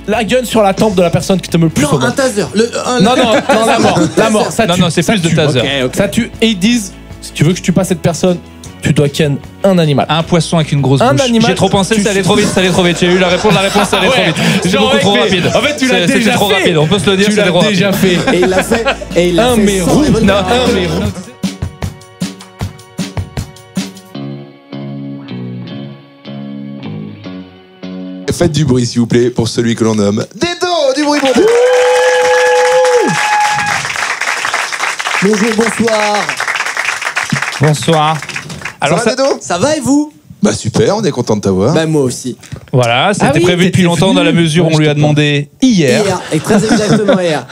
la gun sur la tempe de la personne qui te met le plus au Non, monde. un taser. Non, la mort, ça tue. Non, c'est plus de taser. Ça tue. Et ils disent, si tu veux que je tue pas cette personne, tu dois ken un animal. Un poisson avec une grosse Un bouche. animal, J'ai trop pensé, ça allait trop vite, J'ai eu la réponse, ça allait trop vite. C'était beaucoup trop rapide. En fait, tu l'as C'était déjà trop fait. rapide, on peut se le dire, Tu c'était l'as trop rapide. déjà fait. Et il l'a fait. Et il l'a Un fait mérou. sans revolver. Non, un mérou. Faites du bruit, s'il vous plaît, pour celui que l'on nomme Dedo. Du bruit pour Dedo. Bonjour, bonsoir. Bonsoir. Alors Ça va, Dedo? Ça va et vous? Bah super, on est content de t'avoir. Bah moi aussi. voilà, c'était Ah oui, prévu depuis t'étais longtemps venu. dans la mesure où Ouais, on lui a j'étais demandé hier. Hier. Et très exactement hier.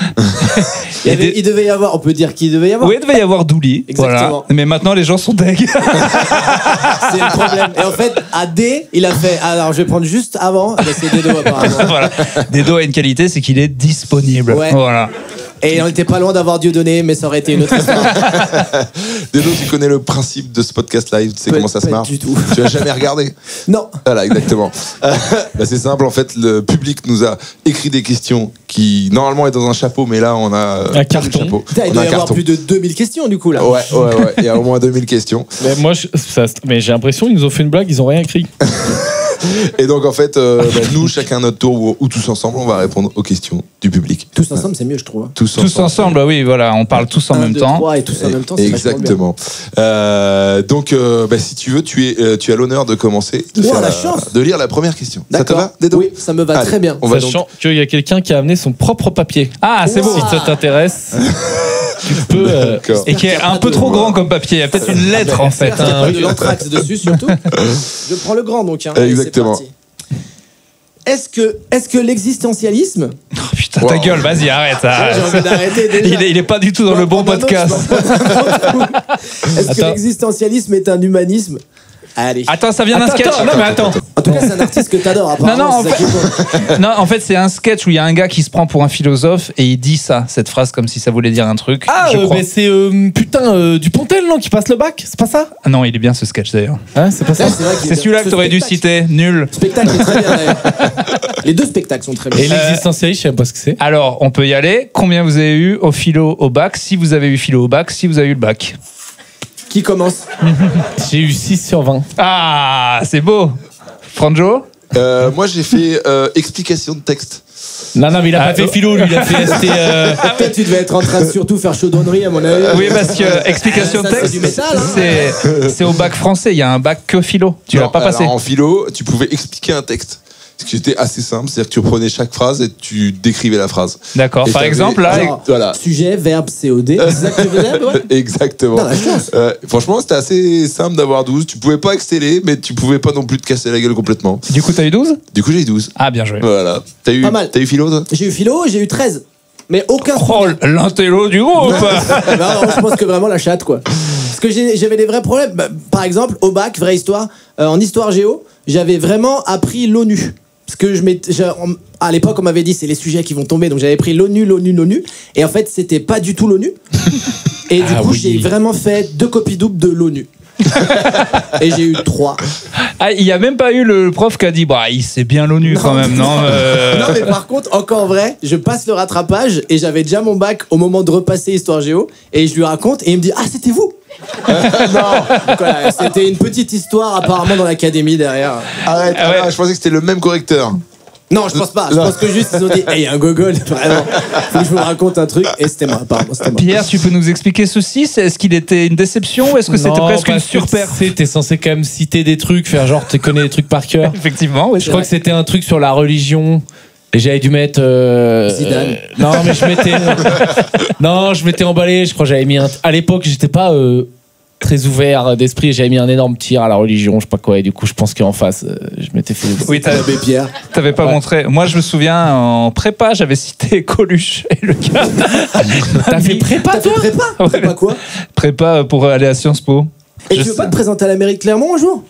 Il devait y avoir, on peut dire qui devait y avoir. Oui, il devait y avoir Douli. Exactement. Voilà. Mais maintenant, les gens sont deg. C'est le problème. Et en fait, à D, il a fait. Alors, je vais prendre juste avant. Mais c'est Dedo apparemment. Voilà. Dedo a une qualité, c'est qu'il est disponible. Ouais. Voilà. Et on n'était pas loin d'avoir Dieudonné, mais ça aurait été une autre histoire. Dedo, tu connais le principe de ce podcast live, tu sais comment ça se Pas marche? du tout. Tu as jamais regardé? Non. Voilà, exactement. Bah, c'est simple, en fait, le public nous a écrit des questions qui, normalement, est dans un chapeau, mais là, on a Un carton. le chapeau. Putain, il On doit a y un avoir carton. plus de 2000 questions du coup là. Ouais, il y a au moins 2000 questions. Mais moi, mais j'ai l'impression qu'ils nous ont fait une blague, ils ont rien écrit. Et donc, en fait, nous, chacun notre tour, ou tous ensemble, on va répondre aux questions du public. Tous ensemble, c'est mieux, je trouve. Tous Tous ensemble, oui, voilà, on parle tous en Un, même deux, temps. trois, et tous en même temps, c'est vachement bien. Exactement. Donc, si tu veux, tu as l'honneur de commencer, de, Oh, faire la chance. de lire la première question. Ça te D'accord. va, Dedo? Oui, ça me va Allez, très bien. On va donc... Sachant qu'il y a quelqu'un qui a amené son propre papier. Ah, c'est beau. Wow. Si ça t'intéresse, tu peux. D'accord. Et qui est un peu trop grand comme papier. Il y a peut-être une lettre en fait. J'espère qu'il y a hein. pas de l'anthrax dessus surtout. Je prends le grand donc. Hein. Exactement. Allez, c'est parti. Est-ce que l'existentialisme. Oh, putain, ta Wow. gueule, vas-y, arrête. J'ai envie d'arrêter déjà. Il est pas du tout dans le bon podcast. Est-ce que Attends. l'existentialisme est un humanisme? Allez. Attends, ça vient d'un sketch. non, mais attends. En tout cas, c'est un artiste que t'adores, apparemment. Non, non, c'est ça qui compte. Non, en fait, c'est un sketch où il y a un gars qui se prend pour un philosophe et il dit ça, cette phrase, comme si ça voulait dire un truc. Ah, je crois. mais c'est Dupontel, non, qui passe le bac. C'est pas ça? Non, il est bien ce sketch d'ailleurs. Hein, c'est pas ça. Ouais, c'est vrai qu'il C'est est celui-là bien. que Ce t'aurais dû spectacle- citer. Nul. Le spectacle est très bien, d'ailleurs. Les deux spectacles sont très bien. Et l'existentialiste, je sais même pas ce que c'est. Alors, on peut y aller. Combien vous avez eu au philo au bac? Si vous avez eu philo au bac, si vous avez eu le bac. Qui commence? J'ai eu 6 sur 20. Ah, c'est beau. Franjo? Moi, j'ai fait explication de texte. Non, mais il a Ah, pas fait philo, lui, il a fait ST. Peut-être tu devais être en train de surtout faire chaudronnerie, à mon avis. Oui, parce que explication de Ça, c'est texte, du métal, hein. c'est au bac français. Il y a un bac que philo. Tu l'as Non, pas passé. alors, en philo, tu pouvais expliquer un texte. Ce qui était assez simple, c'est-à-dire que tu reprenais chaque phrase et tu décrivais la phrase. D'accord. Et Par t'avais- exemple, là, Alors, Voilà. Sujet, verbe, COD. C'est ça que tu faisais, ouais? Exactement. Dans la chance. Franchement, c'était assez simple d'avoir 12. Tu pouvais pas exceller, mais tu pouvais pas non plus te casser la gueule complètement. du coup, t'as eu 12? Du coup, j'ai eu 12. Ah, bien joué. Voilà. T'as eu philo, toi? J'ai eu philo, j'ai eu 13. Mais aucun. Oh, l'intello du groupe. Non, je pense que vraiment la chatte, quoi. Parce que j'avais des vrais problèmes. Bah, par exemple, au bac, vraie histoire, en histoire géo, j'avais vraiment appris l'ONU. Parce que à l'époque, on m'avait dit c'est les sujets qui vont tomber, donc j'avais pris l'ONU. Et en fait, c'était pas du tout l'ONU. Et du coup, oui. j'ai vraiment fait 2 copies doubles de l'ONU. Et j'ai eu 3. Ah, il y a même pas eu le prof qui a dit, bah, il sait bien l'ONU quand même, non? Non, mais par contre, encore vrai, je passe le rattrapage et j'avais déjà mon bac au moment de repasser Histoire Géo. Et je lui raconte et il me dit, ah, c'était vous? Non, donc voilà, c'était une petite histoire apparemment dans l'académie derrière. Arrête, Ah ouais. je pensais que c'était le même correcteur. Non, je pense pas. Je pense que juste ils ont dit, hey, il y a un gogol, vraiment. Faut que je vous raconte un truc. Et c'était moi, apparemment, c'était moi. Pierre, tu peux nous expliquer ceci? Est-ce qu'il était une déception ou est-ce que c'était Non, presque une parce que surperf? T'es censé quand même citer des trucs, faire genre, tu connais des trucs par cœur. Effectivement, oui. Je crois que c'était un truc sur la religion. Et j'avais dû mettre. Zidane. Non, mais je m'étais. Non, je m'étais emballé. Je crois que j'avais mis un. À l'époque, j'étais pas très ouvert d'esprit. J'avais mis un énorme tir à la religion, je sais pas quoi. Et du coup, je pense qu'en face, je m'étais fait. Oui, Abbé Pierre. t'avais pas Ouais. montré. Moi, je me souviens, en prépa, j'avais cité Coluche. Et le gars, T'as fait prépa, T'as fait toi? prépa? Ouais. Prépa quoi? prépa pour aller à Sciences Po. Et Je tu veux sais. pas te présenter à la mairie de Clermont un jour?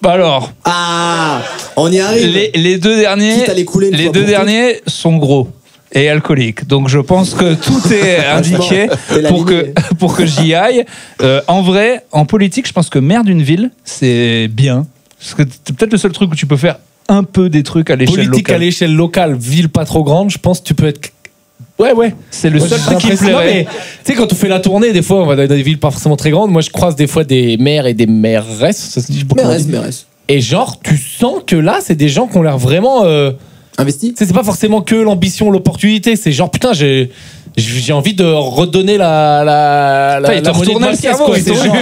Bah alors, Ah, on y arrive. les deux derniers, Quitte à les couler une les fois deux pour derniers sont gros et alcooliques. Donc je pense que tout est indiqué c'est la pour lignée. pour que j'y aille. En vrai, en politique, je pense que maire d'une ville, c'est bien. Parce que c'est peut-être le seul truc où tu peux faire un peu des trucs à l'échelle Politique à locale. l'échelle locale, ville pas trop grande, je pense que tu peux être. Ouais. C'est le Moi, seul j'ai truc qui me l'impression- non, plairait. mais, tu sais, quand on fait la tournée, des fois, on va dans des villes pas forcément très grandes. Moi, je croise des fois des maires et des mairesses. Ça se dit, je sais pas comment on dit. Mérès. Et genre, tu sens que là, c'est des gens qui ont l'air vraiment. Investi. Tu sais, c'est pas forcément que l'ambition, l'opportunité. C'est genre, putain, j'ai envie de redonner la Putain, ils t'ont monnaie de retourné ma le pièce, cerveau, quoi. ils C'est t'ont genre-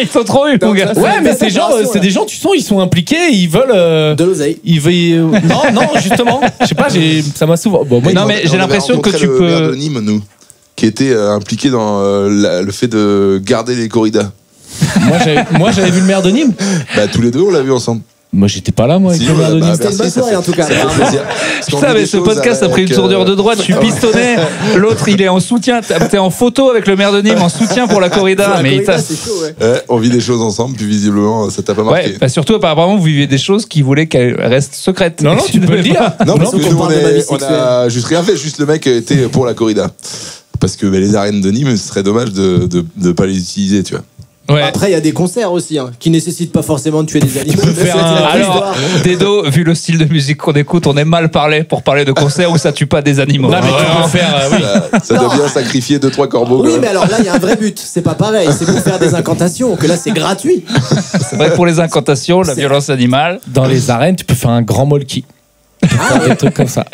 ils t'ont trop eu, mon Donc, gars. ça- Ouais, mais Fais c'est genre, préparation, c'est là. des gens, tu sens, ils sont impliqués, ils veulent. De l'oseille. Ils veulent. Non, justement. Je sais pas, ça m'a souvent. Bon, moi, Non, il- mais j'ai On l'impression avait que rencontré tu le maire de peux. Nîmes, nous, qui était impliqué dans le fait de garder les corridas. moi, j'avais vu le maire de Nîmes. Bah, tous les deux, on l'a vu ensemble. Moi, j'étais pas là, moi, avec Si, le maire de bah, Nîmes. C'était une bonne merci, ça soirée fait- en tout cas. ça fait plaisir. Parce qu'on Putain, vit mais des ce choses podcast a pris une avec, tournure de droite. Je suis pistonné. L'autre, il est en soutien. T'es en photo avec le maire de Nîmes en soutien pour la corrida. La Mais il corrida, t'a- c'est chaud, ouais. On vit des choses ensemble, puis visiblement, ça t'a pas marqué. Ouais, bah surtout apparemment vous vivez des choses qui voulaient qu'elles restent secrètes. Non, tu peux le dire. Non, parce Non, que qu'on nous, parle de ma vie on a juste rien fait, juste le mec était pour la corrida. Parce que les arènes de Nîmes, ce serait dommage de pas les utiliser, tu vois. Ouais. Après, il y a des concerts aussi qui nécessitent pas forcément de tuer des animaux. peux faire un- Alors, Dedo, vu le style de musique qu'on écoute, on est mal parlé pour parler de concert où ça tue pas des animaux. Non, mais tu Vraiment. peux faire. Oui. Ça doit bien sacrifier 2-3 corbeaux. Oui, quand mais même. alors là, il y a un vrai but. C'est pas pareil. C'est pour faire des incantations. Que là, c'est gratuit. C'est vrai que pour les incantations, la violence animale, Dans les arènes, tu peux faire un grand molki. Faire des trucs comme ça.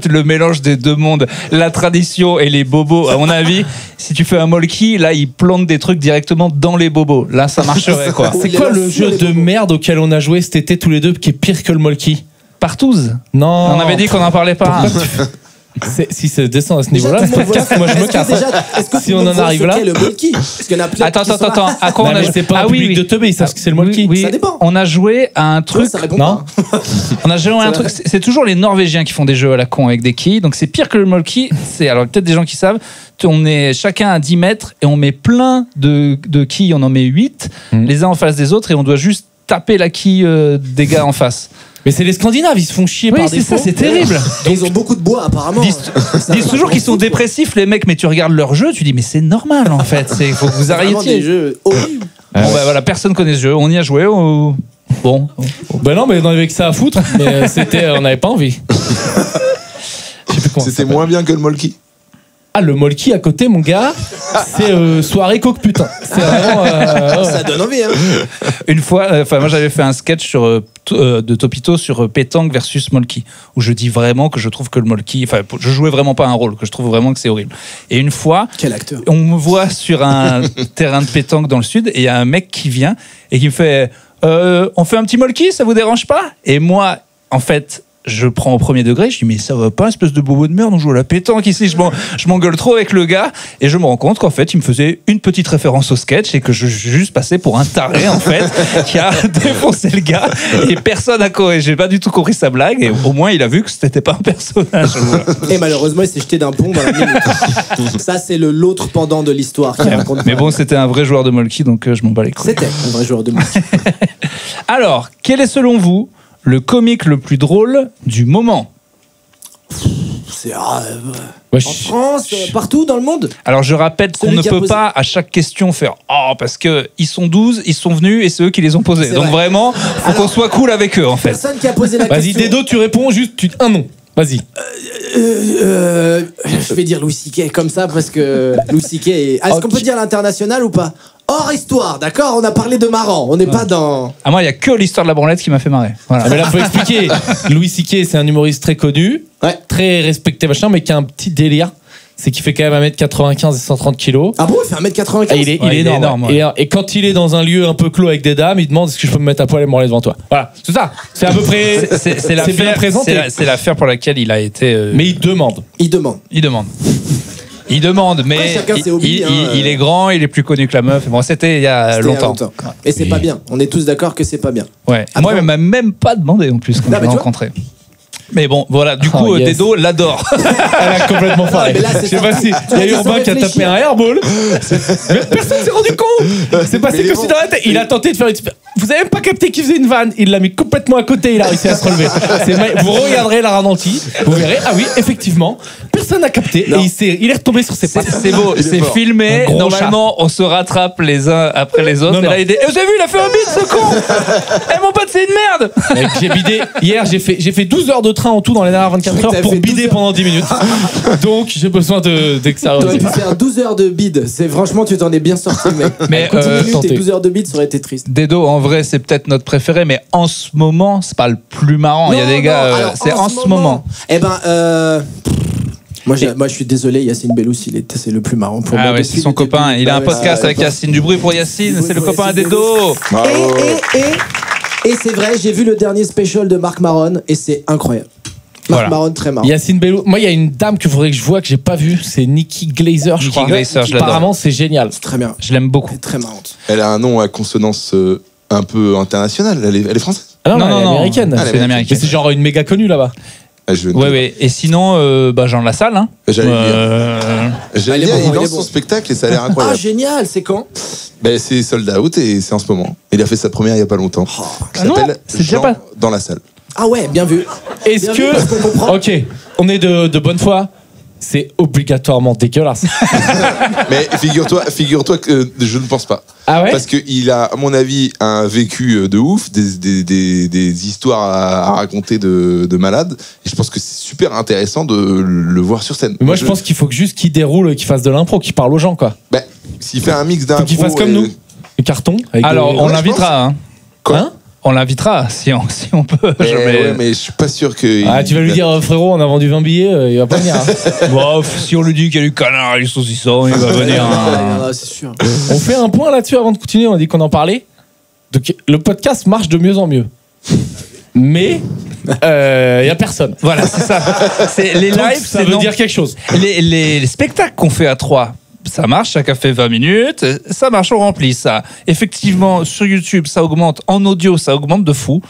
le mélange des deux mondes, la tradition et les bobos. À mon avis, si tu fais un molki, là, ils plantent des trucs directement dans les bobos. Là, ça marcherait, quoi. C'est Il est quoi là le sur jeu les de bobos. merde auquel on a joué cet été tous les deux qui est pire que le molki? Partouze. Non. On avait dit qu'on n'en parlait pas. Si ça descend à ce Déjà, niveau-là, tout ce le monde podcast, voit- moi je me Est-ce que casse. déjà- est-ce que Si tout le on monde en voit arrive ce là. qu'est le molki Parce qu'il y en a plein. Attends, qui sont là. attends. À quoi Non, on a mais joué c'est pas un Ah oui, public oui. de teubé, ils savent ce que c'est le molki. Oui, Ça dépend. on a joué à un truc. Ça répond Non. pas. On a joué à un truc. C'est toujours les Norvégiens qui font des jeux à la con avec des quilles. Donc c'est pire que le molki. C'est alors peut-être des gens qui savent. On est chacun à 10 mètres et on met plein de quilles. On en met 8 les uns en face des autres et on doit juste taper la quille des gars en face. Mais c'est les Scandinaves, ils se font chier Oui, par c'est défaut. ça, c'est terrible. Et ils ont beaucoup de bois, apparemment. Ils disent toujours qu'ils sont dépressifs, les mecs, mais tu regardes leur jeu, tu dis, mais c'est normal en fait. Il faut que vous Vraiment des arrêtiez. jeux horribles. Bon, bah voilà, personne connaît ce jeu. On y a joué. Bon. Ben non, mais on avait que ça à foutre, mais on n'avait pas envie. Je sais plus comment ça C'était s'appelle. moins bien que le molki. Ah, le molki à côté, mon gars, c'est soirée coque putain. C'est vraiment. Ouais. Ça donne envie, hein. Une fois, moi j'avais fait un sketch de Topito sur pétanque versus molki, où je dis vraiment que je trouve que le molki, enfin, je jouais vraiment pas un rôle, que je trouve vraiment que c'est horrible. Et une fois, Quel acteur. on me voit sur un terrain de pétanque dans le sud, et il y a un mec qui vient et qui me fait on fait un petit molki, ça vous dérange pas? Et moi, en fait, je prends au premier degré, je dis mais ça va pas, espèce de bobo de merde, on joue à la pétanque ici, je m'engueule trop avec le gars, et je me rends compte qu'en fait il me faisait une petite référence au sketch et que je suis juste passé pour un taré en fait, qui a défoncé le gars, et personne n'a corrigé, j'ai pas du tout compris sa blague, et au moins il a vu que c'était pas un personnage. Voilà. Et malheureusement, il s'est jeté d'un pont dans la minute. Ça, c'est l'autre pendant de l'histoire qui raconte. Mais bon, c'était un vrai joueur de molki, donc je m'en bats les couilles. C'était un vrai joueur de musique. Alors, quel est selon vous le comique le plus drôle du moment? C'est Ouais, en France, partout dans le monde. Alors je rappelle qu'on Celui ne qui a peut posé- pas à chaque question faire « Oh, parce que ils sont 12, ils sont venus et c'est eux qui les ont posés. » C'est Donc vrai. vraiment, faut qu'on soit cool avec eux en fait. Personne qui a posé la Vas-y, question. Dedo, tu réponds juste un nom. Vas-y. Je vais dire Louis C.K. comme ça parce que Louis C.K. est... Est-ce qu'on peut dire l'international ou pas? Hors histoire, d'accord? On a parlé de marrant. On n'est pas dans... Ah moi, il y a que l'histoire de la branlette qui m'a fait marrer. Voilà. Ah, mais là, faut expliquer. Louis C.K., c'est un humoriste très connu, Ouais. très respecté, machin, mais qui a un petit délire. C'est qu'il fait quand même 1m95 et 130 kilos. Ah bon, il fait 1m95? Ah, il est il est énorme. énorme, ouais. Et quand il est dans un lieu un peu clos avec des dames, il demande est-ce que je peux me mettre à poil et me branler devant toi. Voilà, c'est ça. C'est à peu près. C'est bien l'affaire présenté. c'est l'affaire pour laquelle il a été... Mais il demande. Il demande. Il demande. Il demande, mais Après, chacun ses hobbies, il est grand, il est plus connu que la meuf. Bon, c'était il y a C'était il y a longtemps. Et c'est pas bien. On est tous d'accord que c'est pas bien. Ouais. Après, Moi, il m'a même pas demandé en plus quand Non, je mais l'ai tu vois. rencontré. Mais bon, voilà, du coup, Oh, yes. Dedo l'adore. Elle a complètement foiré. mais là, c'est Je sais pas sorti. si. Tu Il y a l'as dit Urbain sans qui a tapé réfléchir. un airball. Mais personne s'est rendu compte. C'est passé Mais comme bon, si dans la tête. Il a tenté de faire une. vous avez même pas capté qu'il faisait une vanne. Il l'a mis complètement à côté. Il a réussi à se relever. Vous regarderez la ralentie. Vous verrez. Ah oui, effectivement. Personne n'a capté. Non. Et il est retombé sur ses pattes. C'est beau, Il est c'est fort. filmé. Un gros Normalement, on se rattrape les uns après les autres. Non, et là, non. il dit vous avez vu, il a fait un beat, ce con. Eh mon pote, c'est une merde. Mec, j'ai bidé. Hier, j'ai fait 12 heures de train en tout dans les dernières 24 vrai que heures t'as pour fait 12 bider heures. pendant 10 minutes. Donc, j'ai besoin T'aurais d'extérioriser. pu faire 12 heures de bide. Franchement, tu t'en es bien sorti, mec. Mais, 10 minutes tentez. et 12 heures de bide, ça aurait été triste. Dedo, en vrai, c'est peut-être notre préféré, mais en ce moment, c'est pas le plus marrant. Il y a Non, des gars, non, alors, c'est en ce moment. Eh ben, moi, je suis désolé, Yacine Bellous, c'est le plus marrant pour moi. Ah ouais, depuis c'est son le copain. début. Il a un Ouais, podcast ouais, avec ouais. Yacine. Du bruit pour Yacine, Du c'est le bruit pour copain à Yacine Dedo. Bravo. Et c'est vrai, j'ai vu le dernier special de Marc Maron et c'est incroyable. Marc Voilà. Maron, très marrant. Yacine Bellou. Moi, il y a une dame qu'il faudrait que je vois que j'ai pas vue. C'est Nikki Glazer, je Nikki crois. Glazer, je l'adore. Apparemment, c'est génial. C'est très bien. Je l'aime beaucoup. Elle est très marrante. Elle a un nom à consonance un peu internationale. Elle est française. Ah non, Non, elle est non. américaine. Ah, c'est une américaine. Mais c'est genre une méga connue là-bas. Ah, je- Ouais, ouais. Et sinon, Jean Lassalle. Hein. J'allais le dire. Il est Il bon, il est lance bon. son spectacle et ça a l'air Ah, incroyable. génial, c'est quand C'est sold out et c'est en ce moment. Il a fait sa première il y a pas longtemps. Oh. Ça Ah non, s'appelle c'est déjà Jean pas- dans la salle. Ah ouais, bien vu. Est-ce Bien vu, parce qu'on que. comprend. Ok, on est de bonne foi. C'est obligatoirement dégueulasse. Mais figure-toi que je ne pense pas. Ah ouais? Parce qu'il a, à mon avis, un vécu de ouf, des histoires à raconter de malade. Et je pense que c'est super intéressant de le voir sur scène. Mais moi, je pense qu'il faut que juste qu'il déroule, qu'il fasse de l'impro, qu'il parle aux gens, quoi. Bah, s'il fait un mix d'un. Faut qu'il fasse comme nous. Le carton. Avec Alors, des- on Ouais, je l'invitera. Hein. Quoi Hein? On l'invitera si on peut. Mais je suis pas sûr que. Ah, tu vas lui dire, frérot, on a vendu 20 billets, il va pas venir. hein. Bon, si on lui dit qu'il y a du canard et du saucisson, il va venir. hein. Ah, c'est sûr. On fait un point là-dessus avant de continuer, on a dit qu'on en parlait. Donc, le podcast marche de mieux en mieux. Mais il y a personne. Voilà, c'est ça. C'est, les Donc, lives, ça c'est veut non. dire quelque chose. Les spectacles qu'on fait à 3, ça marche, chacun fait 20 minutes, ça marche, on remplit ça. Effectivement, sur YouTube, ça augmente, en audio, ça augmente de fou.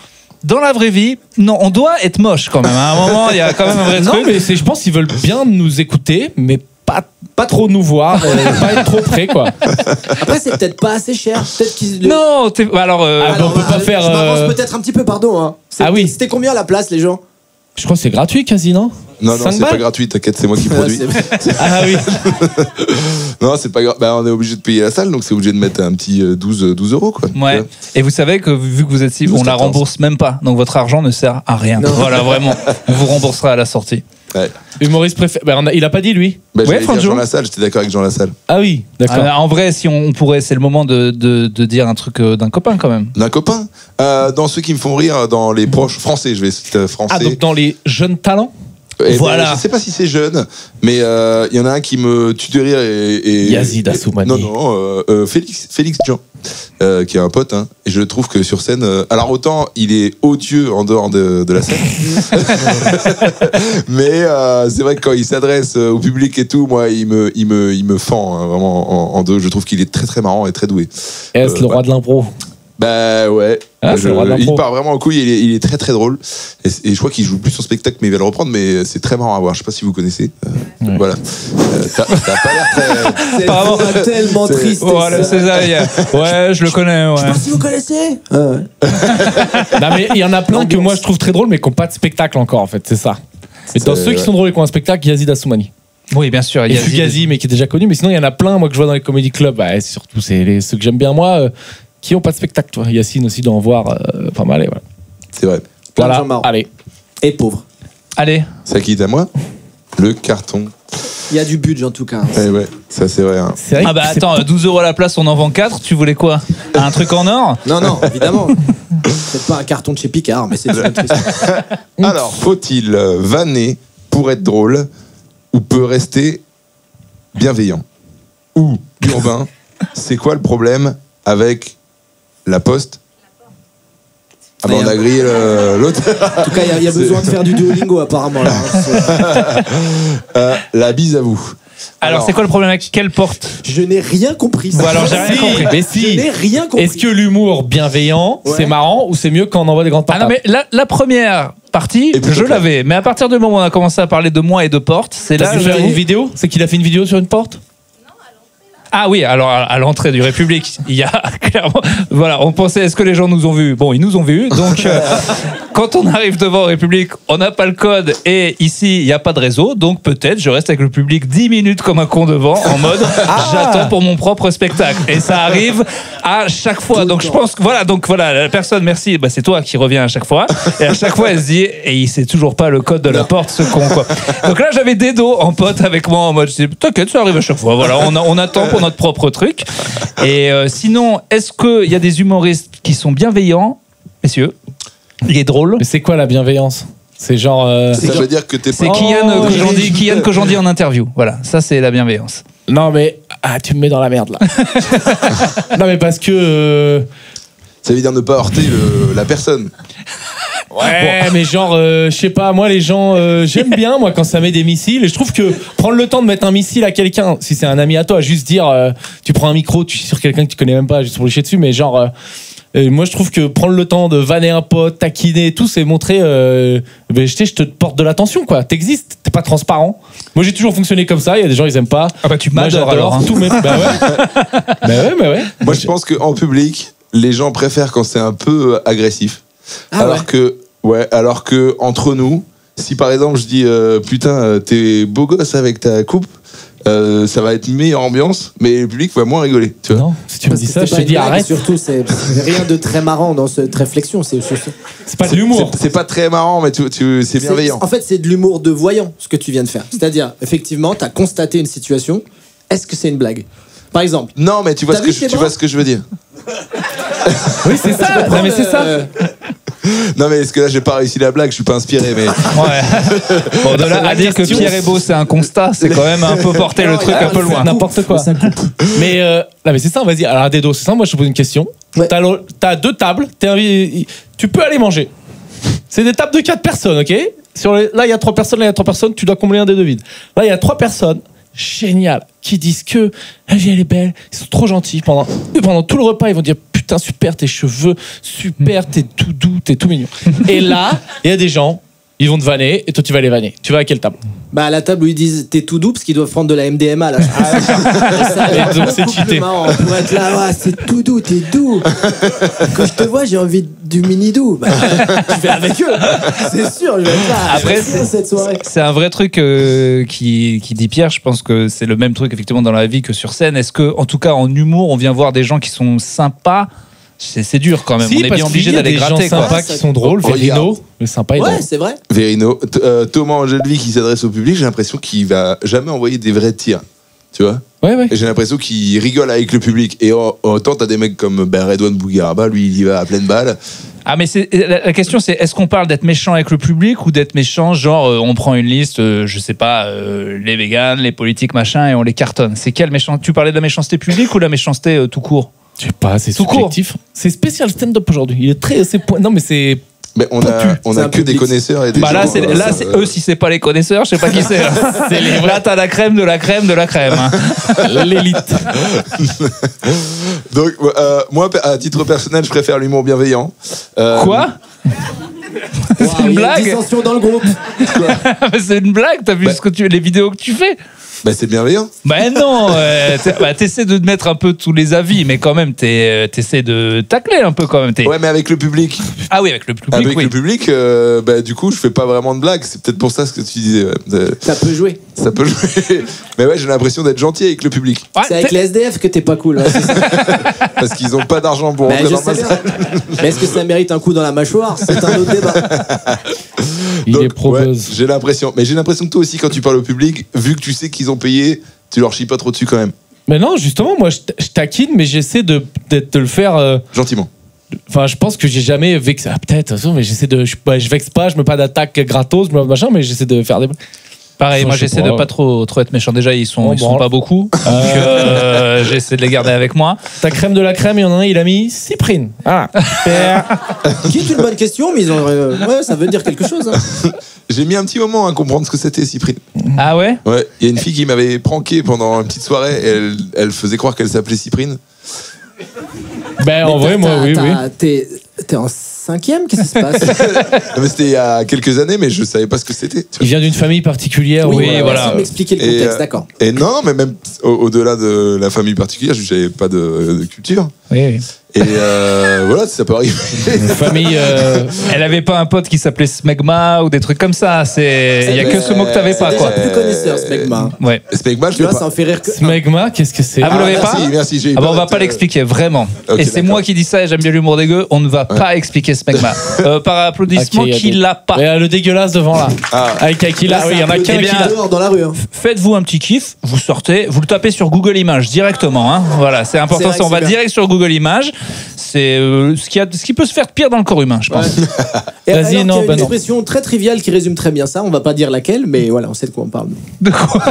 Dans la vraie vie, non, on doit être moche quand même. À un moment, il y a quand même un vrai Non, truc. mais je pense qu'ils veulent bien nous écouter, mais pas trop nous voir, pas être trop près, quoi. Après, c'est peut-être pas assez cher. Peut-être qu'ils. Non, alors, Ah, on peut pas faire, Je m'avance peut-être un petit peu, pardon. Hein. Ah oui. C'était combien la place, les gens Je crois que c'est gratuit quasi, non? Non, 5 c'est balles pas gratuit, t'inquiète, c'est moi qui produis. Ah oui. Non, c'est pas grave. Bah, on est obligé de payer la salle, donc c'est obligé de mettre un petit 12 euros, quoi. ouais. Et vous savez que vu que vous êtes ici, on la 12-14. rembourse même pas. Donc votre argent ne sert à rien. Non. Voilà, vraiment. On vous remboursera à la sortie. Ouais. Humoriste préféré. Bah, il a pas dit, lui. Bah, Ouais, j'allais dire Franjo. Jean Lassalle, j'étais d'accord avec Jean Lassalle. Ah oui, d'accord. En vrai, si on pourrait, c'est le moment de dire un truc d'un copain quand même. D'un copain. Dans ceux qui me font rire, dans les proches français, je vais citer français. Ah, donc dans les jeunes talents? Eh ben, Voilà. je sais pas si c'est jeune, mais il y en a un qui me tue de rire et Yazid Assoumani. Non, Félix Jean, qui est un pote, hein, et je trouve que sur scène, alors autant il est odieux en dehors de la scène, mais c'est vrai que quand il s'adresse au public et tout, moi il me fend hein, vraiment en deux. Je trouve qu'il est très très marrant et très doué. Est-ce le roi de l'impro? Bah ouais. Ah, c'est le roi de l'impro. Il part vraiment en couille, il est très très drôle. Et je crois qu'il joue plus son spectacle, mais il va le reprendre, mais c'est très marrant à voir. Je sais pas si vous connaissez. Ouais. Voilà. T'as pas l'air très. C'est Apparemment. tellement triste. Voilà, c'est ça. Ouais, je le connais. Je sais Ouais. pas si vous connaissez. Non, mais il y en a plein que moi je trouve très drôles, mais qui n'ont pas de spectacle encore, en fait, c'est ça. Mais dans C'est- ceux qui sont drôles et qui ont un spectacle, Yazid Assoumani. Oui, bien sûr. Et Fugazi, mais qui est déjà connu. Mais sinon, il y en a plein, moi, que je vois dans les comedy clubs. Bah, surtout, c'est ceux que j'aime bien, moi, qui n'ont pas de spectacle. Toi. Yacine aussi doit en voir pas mal. Et voilà. C'est vrai. Plein de Voilà. gens marrants. Allez. Et pauvre. Allez, Ça quitte à moi. Le carton. Il y a du budget en tout cas. Ouais, ça c'est vrai. Hein. C'est vrai ah bah que c'est attends, 12 € la place, on en vend 4. Tu voulais quoi? Un truc en or? Non, évidemment. C'est pas un carton de chez Picard, mais c'est déjà triste. Alors, faut-il vanner pour être drôle ou peut rester bienveillant? Ou urbain? C'est quoi le problème avec la poste? Ah bah on a grillé l'autre. En tout cas, il y a besoin de faire du Duolingo apparemment là. La bise à vous. Alors, c'est quoi le problème avec quelle porte? Je n'ai rien compris. Bon, alors, j'ai rien Si, compris. mais Je si. n'ai rien compris. Est-ce que l'humour bienveillant, Ouais. c'est marrant ou c'est mieux quand on envoie des grandes Ah patates? non, mais la première partie, Et plutôt je clair. l'avais. Mais à partir du moment où on a commencé à parler de moi et de porte, c'est T'as là dû que faire une vidéo? C'est qu'il a fait une vidéo sur une porte? Ah oui, alors à l'entrée du République, il y a clairement... Voilà, on pensait, est-ce que les gens nous ont vus? Bon, ils nous ont vus, donc quand on arrive devant République, on n'a pas le code et ici, il n'y a pas de réseau, donc peut-être je reste avec le public 10 minutes comme un con devant, en mode j'attends pour mon propre spectacle. Et ça arrive à chaque fois. Donc je pense que voilà, la personne, merci, bah, c'est toi qui reviens à chaque fois. Et à chaque fois, elle se dit, et il sait toujours pas le code de la porte, ce con, quoi. Donc là, j'avais Dedo en pote avec moi, en mode, je dis, t'inquiète, ça arrive à chaque fois. Voilà, on attend pour notre propre truc. Et sinon, est-ce qu'il y a des humoristes qui sont bienveillants, messieurs? Il est drôle. Mais c'est quoi la bienveillance? C'est genre. Ça veut dire que t'es C'est pas. Kian Kojandi en interview. Voilà, ça c'est la bienveillance. Non, mais. Ah, tu me mets dans la merde là. Non, mais parce que. Ça veut dire ne pas heurter la personne. Ouais, mais genre, je sais pas, moi les gens, j'aime bien moi quand ça met des missiles et je trouve que prendre le temps de mettre un missile à quelqu'un, si c'est un ami à toi, juste dire, tu prends un micro, tu es sur quelqu'un que tu connais même pas, juste pour le chier dessus, mais genre, moi je trouve que prendre le temps de vanner un pote, taquiner et tout, c'est montrer, je te porte de l'attention quoi, t'existes, t'es pas transparent. Moi j'ai toujours fonctionné comme ça, il y a des gens ils aiment pas. Ah bah tu Moi m'adores j'adore alors. Hein. tout, mais bah ouais. Moi, je pense qu'en public, les gens préfèrent quand c'est un peu agressif. Ah Alors que entre nous, si par exemple je dis putain, t'es beau gosse avec ta coupe, ça va être une meilleure ambiance, mais le public va moins rigoler. Tu vois. Non, si tu me dis ça, je te C'était pas dis une blague, arrête. Surtout, c'est rien de très marrant dans cette réflexion. C'est C'est pas de l'humour. C'est pas très marrant, mais c'est bienveillant. En fait, c'est de l'humour de voyant, ce que tu viens de faire. C'est-à-dire, effectivement, t'as constaté une situation. Est-ce que c'est une blague? Par exemple. Non, mais tu vois T'as ce que vu tes tu bras vois ce que je veux dire. Oui, c'est ça. Non, mais c'est ça. Non, mais est-ce que là j'ai pas réussi la blague? Je suis pas inspiré, mais Ouais. Bon, de là à dire que Pierre est beau, c'est un constat, c'est quand même un peu porter le truc un peu loin. N'importe quoi. Mais non, mais c'est ça, vas-y. Alors, Dedo, c'est ça, moi je te pose une question. Ouais. T'as 2 tables, tu peux aller manger. C'est des tables de 4 personnes, ok? Là, il y a 3 personnes, là, il y a 3 personnes, tu dois combler un des 2 vides. Là, il y a 3 personnes, génial, qui disent que la vie, elle est belle, ils sont trop gentils. Pendant tout le repas, ils vont dire putain, super tes cheveux, super, t'es tout doux, t'es tout mignon. Et là, il y a des gens, ils vont te vanner, et toi, tu vas les vanner. Tu vas à quelle table? Bah, à la table où ils disent t'es tout doux parce qu'ils doivent prendre de la MDMA là. Et donc, c'est cheaté. Marrant pour être là, ouais, c'est tout doux, t'es doux. Quand je te vois, j'ai envie du mini doux. Bah, je vais avec eux, c'est sûr. Je vais être là. Après, Je vais faire cette soirée. C'est un vrai truc qui dit Pierre. Je pense que c'est le même truc effectivement dans la vie que sur scène. Est-ce que, en tout cas, en humour, on vient voir des gens qui sont sympas? C'est dur quand même. Si, on est parce bien obligé qu'il y a d'aller des gratter. gens Quoi. sympas qui sont drôles. Regarde. Verino, le sympa, il est Ouais, drôle. c'est vrai. Verino, Thomas Angelvi qui s'adresse au public, j'ai l'impression qu'il va jamais envoyer des vrais tirs. Tu vois? Ouais. Et j'ai l'impression qu'il rigole avec le public. Et autant t'as des mecs comme Redouane Bougueraba, lui il y va à pleine balle. Ah mais la question c'est est-ce qu'on parle d'être méchant avec le public ou d'être méchant genre on prend une liste je sais pas les véganes, les politiques machin et on les cartonne. C'est quelle méchanceté? Tu parlais de la méchanceté publique ou de la méchanceté tout court? Je sais pas, c'est Tout subjectif. C'est spécial stand-up aujourd'hui. Il est très. Non, mais c'est. Mais on C'est a un que des public. connaisseurs et des Bah là, gens, c'est eux si c'est pas les connaisseurs, je sais pas qui c'est. Là t'as la crème de la crème de la crème. Hein. L'élite. Donc moi à titre personnel je préfère l'humour bienveillant. Quoi? Wow, C'est une il y a blague? dissension dans le groupe. C'est une blague, t'as vu les vidéos que tu fais? Bah c'est bienveillant. Ben non, t'essaies de te mettre un peu tous les avis, mais quand même, t'essaies de tacler un peu quand même. Ouais mais avec le public. Ah oui, avec le public, Avec oui. le public, bah, du coup je fais pas vraiment de blagues. C'est peut-être pour ça ce que tu disais. Ça peut jouer. Ça peut jouer. Mais ouais j'ai l'impression d'être gentil avec le public. Ouais, C'est avec les SDF que t'es pas cool. Ouais, c'est ça. Parce qu'ils ont pas d'argent pour Bah, rentrer je dans ma sais bien. salle. Mais est-ce que ça mérite un coup dans la mâchoire? C'est un autre débat. Il Donc, est probeuse. ouais, j'ai l'impression. Mais j'ai l'impression que toi aussi quand tu parles au public, vu que tu sais qu'ils ont payé, tu leur chies pas trop dessus quand même. Mais non, justement, moi, je taquine, mais j'essaie de le faire. Gentiment. Enfin, je pense que j'ai jamais vexé. Ah, peut-être, de toute façon, mais j'essaie de. Je vexe pas, je mets pas d'attaque gratos, machin, mais j'essaie de faire des. Pareil, moi Je sais j'essaie pas, de pas trop être méchant. Déjà, ils sont bon. pas beaucoup. Donc, j'essaie de les garder avec moi. Ta crème de la crème, il y en a un, il a mis cyprine. Ah, super. Qui est une bonne question, mais ils ont. Ouais, ça veut dire quelque chose. Hein. J'ai mis un petit moment à comprendre ce que c'était Cyprine. Ah ouais? Ouais, il y a une fille qui m'avait pranké pendant une petite soirée et elle faisait croire qu'elle s'appelait Cyprine. Ben, en vrai, moi, oui. T'es enceinte 5e? Qu'est-ce qui se passe? Mais c'était il y a quelques années, mais je savais pas ce que c'était. Il vient d'une famille particulière. Oui, merci voilà. de m'expliquer le contexte, d'accord. Et non, mais même au-delà de la famille particulière, j'avais pas de culture. Oui. Et voilà, ça peut arriver. Une famille. Elle avait pas un pote qui s'appelait Smegma ou des trucs comme ça. Il y a que ce mot que t'avais pas, Déjà quoi. plus connaisseur, ce Smegma. Ouais. Smegma, je Tu l'ai vois, ça pas. en fait rire que. Smegma, qu'est-ce que c'est? Ah, vous l'avez merci, pas merci, j'ai eu Ah bah peur on va d'être, pas l'expliquer, vraiment. Ok, et c'est d'accord. moi qui dis ça et j'aime bien l'humour dégueu. On ne va pas expliquer Smegma. Par applaudissement, Ok, il y a qui des- l'a pas. Le dégueulasse devant là. Ah. Avec qui là, oui, il y en a qu'un Eh bien, qui l'a. dehors dans la rue. Hein. Faites-vous un petit kiff, vous sortez, vous le tapez sur Google Images directement. Hein. Voilà, c'est important. C'est vrai Ça, on que va c'est bien. direct sur Google Images. C'est ce qui peut se faire de pire dans le corps humain, je pense. Et Vas-y, alors non, qu'il y a une bah non. expression très triviale qui résume très bien ça. On va pas dire laquelle, mais voilà, on sait de quoi on parle. De quoi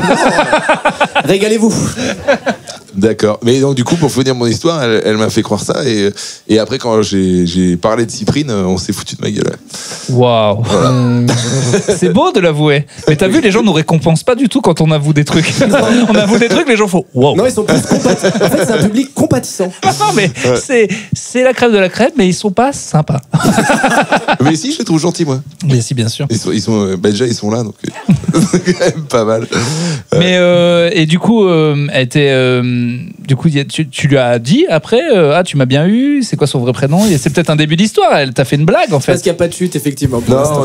Régalez-vous. D'accord. Mais donc, du coup, pour finir mon histoire, elle m'a fait croire ça. Et après, quand j'ai parlé de Cyprine, on s'est foutu de ma gueule. Waouh. C'est beau de l'avouer. Mais t'as vu, les gens nous récompensent pas du tout quand on avoue des trucs. On avoue des trucs, les gens font waouh. Non, ils sont plus compatissants. En fait, c'est un public compatissant. Non, mais c'est la crème de la crème, mais ils sont pas sympas. Mais si, je les trouve gentils, moi. Mais si, bien sûr. Ils sont déjà, ils sont là, donc c'est quand même pas mal. Mais et du coup, elle était, du coup, tu lui as dit après, ah tu m'as bien eu. C'est quoi son vrai prénom? Et c'est peut-être un début d'histoire. Elle t'a fait une blague en Parce fait. qu'il n'y a pas de chute, effectivement. pour Non, l'instant.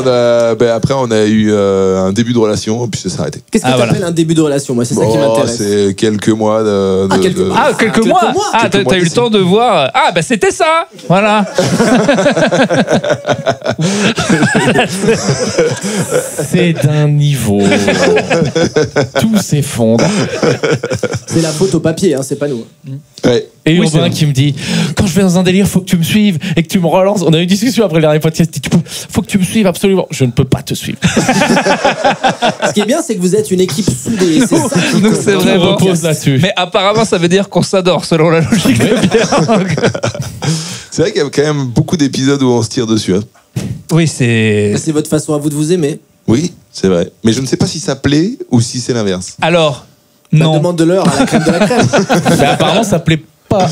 après, on a eu un début de relation, puis ça s'est arrêté. Qu'est-ce que Ah, tu voilà. appelles un début de relation? Moi, c'est ça qui Oh, m'intéresse. c'est quelques mois de. Ah, quelques mois. Ah, quelques mois. Ah, Quelques mois t'as eu le d'ici. temps de voir. Ah, bah c'était ça. Voilà. C'est d'un niveau. Tout s'effondre. C'est la faute au papier, hein, c'est pas nous. Ouais. Et Oui, c'est Urbain vrai. qui me dit, quand je vais dans un délire, faut que tu me suives et que tu me relances. On a eu une discussion après le dernier podcast. Il dit, faut que tu me suives absolument. Je ne peux pas te suivre. Ce qui est bien, c'est que vous êtes une équipe soudée. C'est ça qui Nous, compte. c'est Tout vrai. Vraiment. repose là-dessus. Mais apparemment, ça veut dire qu'on s'adore selon la logique de Pierre. C'est vrai qu'il y a quand même beaucoup d'épisodes où on se tire dessus. Hein. Oui, c'est. C'est votre façon à vous de vous aimer. Oui, c'est vrai. Mais je ne sais pas si ça plaît ou si c'est l'inverse. Alors, La non. demande de l'heure à la crème de la crème. Mais apparemment, ça plaît pas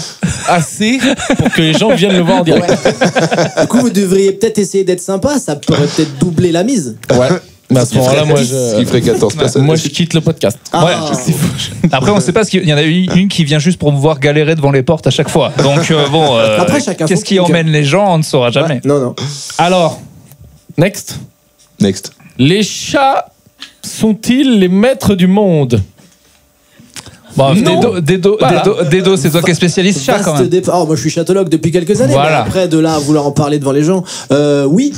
assez pour que les gens viennent le voir en direct. Ouais. Du coup, vous devriez peut-être essayer d'être sympa. Ça pourrait peut-être doubler la mise. Ouais. Mais à ce moment-là, moi, Ce qui ferait 14 places. moi, je quitte le podcast. Ah. Ouais. Après, on sait pas ce qu'il y en a une qui vient juste pour me voir galérer devant les portes à chaque fois. Donc bon, Après, chacun qu'est-ce son qui truc, emmène les gens, on ne saura jamais. Ouais. Non, non. Alors, next. Next. Les chats sont-ils les maîtres du monde? Bon, Non. Dedo, c'est toi qui es spécialiste chat quand Vaste même. départ. Oh, moi, je suis chatologue depuis quelques années. Voilà. Mais après, de là à vouloir en parler devant les gens, oui.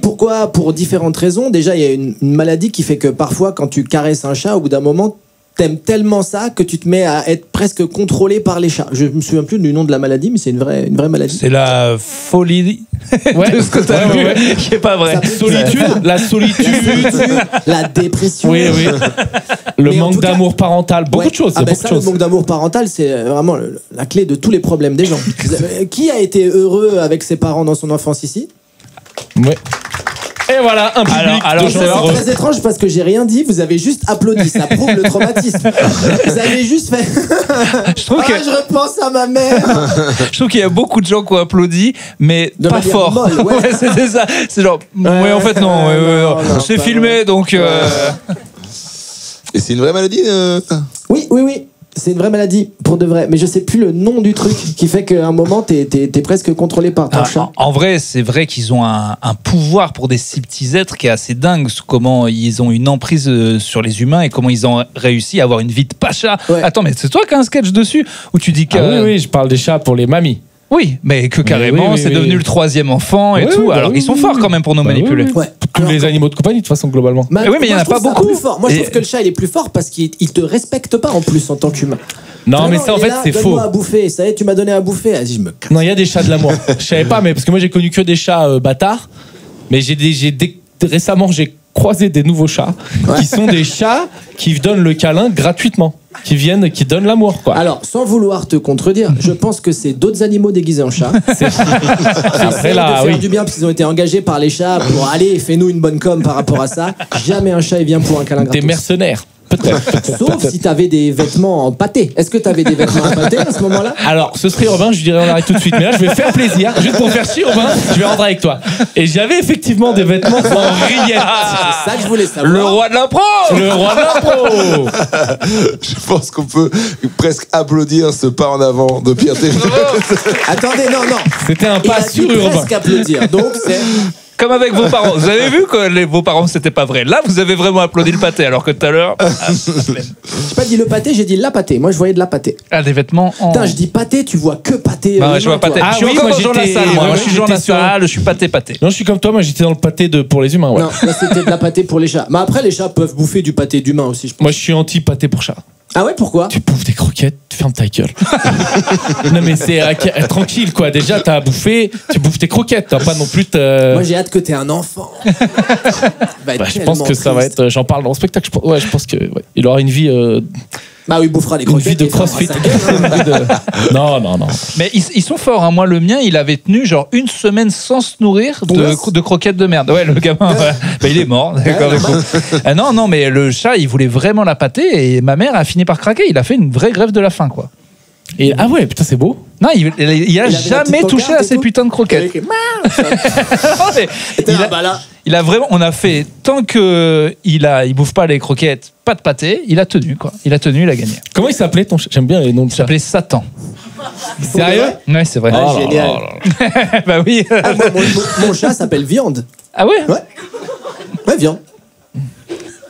Pourquoi? Pour différentes raisons. Déjà, il y a une maladie qui fait que parfois, quand tu caresses un chat, au bout d'un moment, t'aimes tellement ça que tu te mets à être presque contrôlé par les chats. Je me souviens plus du nom de la maladie, mais c'est une vraie maladie. C'est la folie Ouais. de ce que t'as Ouais, vu, ouais. qui est pas vrai. Ça peut- Solitude, la solitude. La dépression. Oui, oui. Le Mais en manque tout cas- d'amour parental, beaucoup Ouais. de choses. Ah il y a ben beaucoup ça, de le choses. manque d'amour parental, c'est vraiment la clé de tous les problèmes des gens. Qui a été heureux avec ses parents dans son enfance ici? Ouais. Et voilà, un public Alors, de c'est gens heureux. C'est très étrange parce que j'ai rien dit, vous avez juste applaudi, ça prouve le traumatisme. Vous avez juste fait. Je trouve Ah, que- je repense à ma mère. Je trouve qu'il y a beaucoup de gens qui ont applaudi, mais De pas manière fort. molle, ouais. C'était ça. C'est genre, ouais, en fait, non. non, c'est pas filmé, vrai. donc. Et c'est une vraie maladie Oui. C'est une vraie maladie, pour de vrai. Mais je sais plus le nom du truc qui fait qu'à un moment, t'es presque contrôlé par ton chat. En vrai, c'est vrai qu'ils ont un pouvoir pour des si petits êtres qui est assez dingue. Comment ils ont une emprise sur les humains et comment ils ont réussi à avoir une vie de pacha. Ouais. Attends, mais c'est toi qui as un sketch dessus où tu dis que. Ah oui, je parle des chats pour les mamies. Oui, mais que carrément, oui, c'est oui, devenu oui. le 3e enfant et Oui, tout. oui, bah Alors, oui, ils sont oui, forts oui. quand même pour nous Bah manipuler. oui, oui. Ouais. Tous les animaux de compagnie, de toute façon, globalement. Mais oui, mais il y en moi, a je trouve pas ça beaucoup. plus fort. Moi, je Et- trouve que le chat, il est plus fort parce qu'il te respecte pas en plus en tant qu'humain. Non, Vraiment, mais ça, en il est fait, là, c'est faux. Donne-moi à bouffer. Ça y est, tu m'as donné à bouffer. Vas-y, je me casse. Non, il y a des chats de l'amour. Je savais pas, mais parce que moi, j'ai connu que des chats bâtards. Mais récemment, j'ai croisé des nouveaux chats qui sont des chats qui donnent le câlin gratuitement. Qui donnent l'amour, quoi. Alors, sans vouloir te contredire, je pense que c'est d'autres animaux déguisés en chats. Après, De là, faire oui. du bien parce qu'ils ont été engagés par les chats pour aller, fais-nous une bonne com par rapport à ça. Jamais un chat il vient pour un câlin Des gratos. mercenaires. Sauf si t'avais des vêtements en pâté. Est-ce que t'avais des vêtements en pâté à ce moment-là? Alors, ce serait Urbain, je dirais on arrête tout de suite. Mais là, je vais faire plaisir. Juste pour faire chier Urbain, je vais rentrer avec toi. Et j'avais effectivement des vêtements en rillettes. C'est ça que je voulais savoir. Le roi de l'impro. Le roi de l'impro. Je pense qu'on peut presque applaudir ce pas en avant de Pierre Thévenet. Attendez, non. C'était un Il pas a dit sur Urbain. presque applaudir. Donc c'est... Comme avec vos parents. Vous avez vu que vos parents, c'était pas vrai. Là, vous avez vraiment applaudi le pâté, alors que tout à l'heure. J'ai pas dit le pâté, j'ai dit la pâté. Moi, je voyais de la pâté. Ah, des vêtements en. Putain, je dis pâté, tu vois que pâté. Bah ouais, je vois toi. pâté. Ah je suis oui, encore moi, dans Jean j'étais- Lassalle, moi. ouais, Je suis Jean j'étais sur- Lassalle, je suis pâté. Non, je suis comme toi, moi j'étais dans le pâté pour les humains. Ouais. Non, là, c'était de la pâté pour les chats. Mais après, les chats peuvent bouffer du pâté d'humain aussi, je pense. Moi je suis anti-pâté pour chat. Ah ouais, pourquoi? Tu bouffes des croquettes, tu fermes ta gueule. Non mais c'est tranquille quoi. Déjà t'as à bouffer, tu bouffes tes croquettes. T'as pas non plus Moi, j'ai hâte que t'aies un enfant. je pense que ça va être. J'en parle dans le spectacle. Je pense que il aura une vie, Bah oui, il bouffera les une vie croquettes. de et fermera crossfit. sa gueule. Une vie de- Non. Mais ils sont forts, hein. Moi, le mien, il avait tenu genre une semaine sans se nourrir de croquettes de merde. Ouais, le gamin, ouais. Bah, il est mort. D'accord, Ouais, d'accord. Ah non, mais le chat, il voulait vraiment la pâter et ma mère a fini par craquer. Il a fait une vraie grève de la faim, quoi. Et ah ouais, putain c'est beau. Non, il a la jamais petite touché cocarde à et ces tout. putains de croquettes. Avec- Non, mais Bah là, il a vraiment, on a fait tant que il bouffe pas les croquettes, pas de pâté, il a tenu quoi. Il a gagné. Comment il s'appelait ton chat? J'aime bien les noms de Il chat. s'appelait Satan. Sérieux? Ouais, c'est vrai. Ah, Oh là génial. là là. Bah oui. ah, moi, mon chat s'appelle Viande. Ah ouais. Ouais, Viande.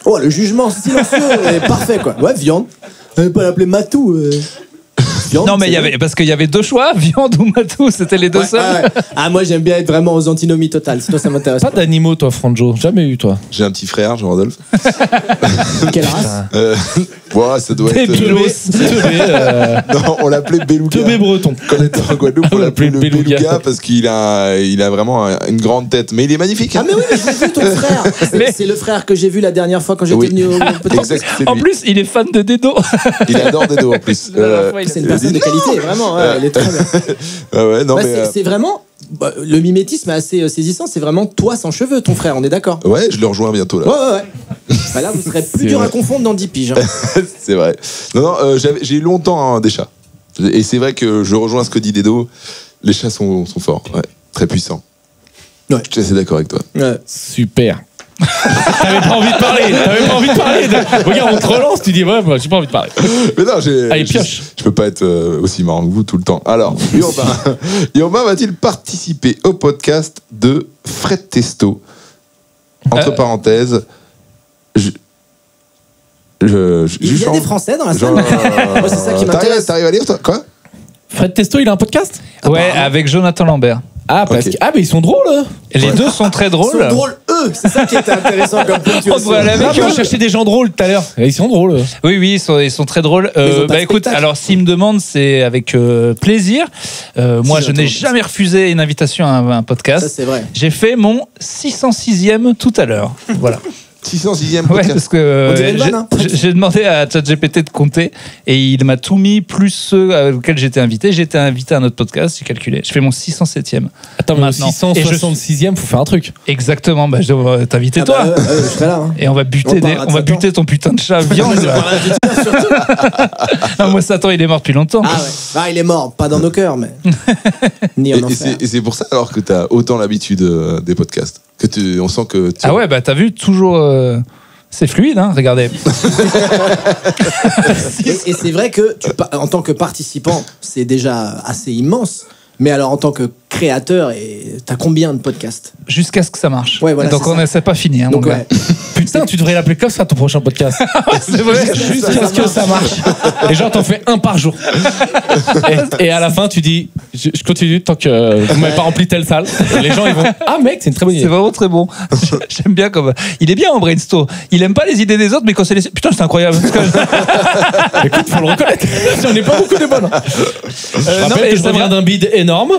Oh, le jugement silencieux est parfait, quoi. Ouais, Viande. On va pas l'appeler Matou. Viande, Non, mais parce qu'il y avait deux choix, viande ou matou, c'était les deux seuls. Ouais. Ah, moi, j'aime bien être vraiment aux antinomies totales. Sinon, ça m'intéresse Pas d'animaux toi, Franjo. Jamais eu toi. J'ai un petit frère, Jean-Rodolphe. Quelle race? Ouais, ça doit être. Bébilos. Non, on l'appelait Beluga. Teubé breton. Quand on était en Guadeloupe, on On l'appelait le l'appelait Beluga. Beluga parce qu'il a vraiment une grande tête. Mais il est magnifique. Ah, mais oui, mais j'ai vu ton frère. C'est le frère que j'ai vu la dernière fois quand j'étais Oui. venu au podcast. Exact, c'est En lui. plus, il est fan de Dedo. Il adore des dos en plus. C'est une personne de qualité, vraiment. Ouais, elle est très bien. Ouais, non, Bah, mais. c'est vraiment. Bah, le mimétisme est assez saisissant. C'est vraiment toi sans cheveux, ton frère, on est d'accord? Ouais, je le rejoins bientôt là. Ouais. Bah là, vous serez plus C'est dur à vrai. confondre dans 10 piges. Hein. C'est vrai. Non, j'ai eu longtemps des chats. Et c'est vrai que je rejoins ce que dit Dedo. Les chats sont forts, ouais, très puissants. Ouais. Je suis assez d'accord avec toi. Ouais. Super. T'avais pas envie de parler. Regarde, on te relance, tu dis ouais, moi, j'ai pas envie de parler. Mais non, Allez, pioche. je peux pas être aussi marrant que vous tout le temps. Alors, Urbain va-t-il participer au podcast de Fred Testo? Entre parenthèses, Il y a des Français dans la salle. Moi, c'est ça qui m'intéresse. T'arrives à lire, toi? Quoi? Fred Testo, il a un podcast? Ouais, avec Jonathan Lambert. Ah, parce Ok. que. Ah, mais ils sont drôles. Et les deux sont très Ils drôles. sont drôles, eux. C'est ça qui était intéressant comme ponctuation. On devrait aller avec Ah, mais on eux. cherchait des gens drôles tout à l'heure. Et ils sont drôles. Oui, ils sont très drôles. ils ont pas de Écoute, spectacle. alors s'ils me demandent, c'est avec plaisir. Moi, je n'ai jamais refusé une invitation à un Ça, podcast. c'est vrai. J'ai fait mon 606e tout à l'heure. Voilà. 606e Ouais, podcast. parce que On dirait une vanne, hein. j'ai demandé à ChatGPT de compter et il m'a tout mis plus ceux auxquels j'étais invité. J'ai été invité à un autre podcast, j'ai calculé. Je fais mon 607e. Attends, mais Maintenant. le 666e, faut faire un truc. Exactement, bah, je dois t'inviter Ah toi. bah, je serai là. Hein. Et on va buter, On parlera de on va Satan. buter ton putain de chat viande. Ah, moi, Satan, il est mort depuis longtemps. Ah ouais. Ah, il est mort. Pas dans nos cœurs, mais. Ni en enfer. Et c'est pour ça alors que t'as autant l'habitude des podcasts. On sent que tu Ah ouais, bah t'as vu, toujours. C'est fluide, hein, regardez. Et c'est vrai que en tant que participant, c'est déjà assez immense. Mais alors en tant que créateur, t'as combien de podcasts? Jusqu'à ce que ça marche. Ouais, voilà, donc c'est on ça. c'est pas fini. Hein, Donc mon ouais. Putain, tu devrais l'appeler comme ça ton prochain podcast. C'est vrai. Jusqu'à ce que ça marche. Et genre, t'en fais un par jour. Et à la fin, tu dis, je continue tant que vous m'avez pas rempli telle salle. Et les gens, ils vont, ah mec, c'est une très bonne C'est idée. vraiment très bon. J'aime bien comme. Il est bien en brainstorm. Il aime pas les idées des autres, mais quand c'est les. Putain, c'est incroyable. Écoute, faut le reconnaître. J'en ai pas beaucoup de bonnes. Je non, rappelle mais que je ça reviens me- d'un bid énorme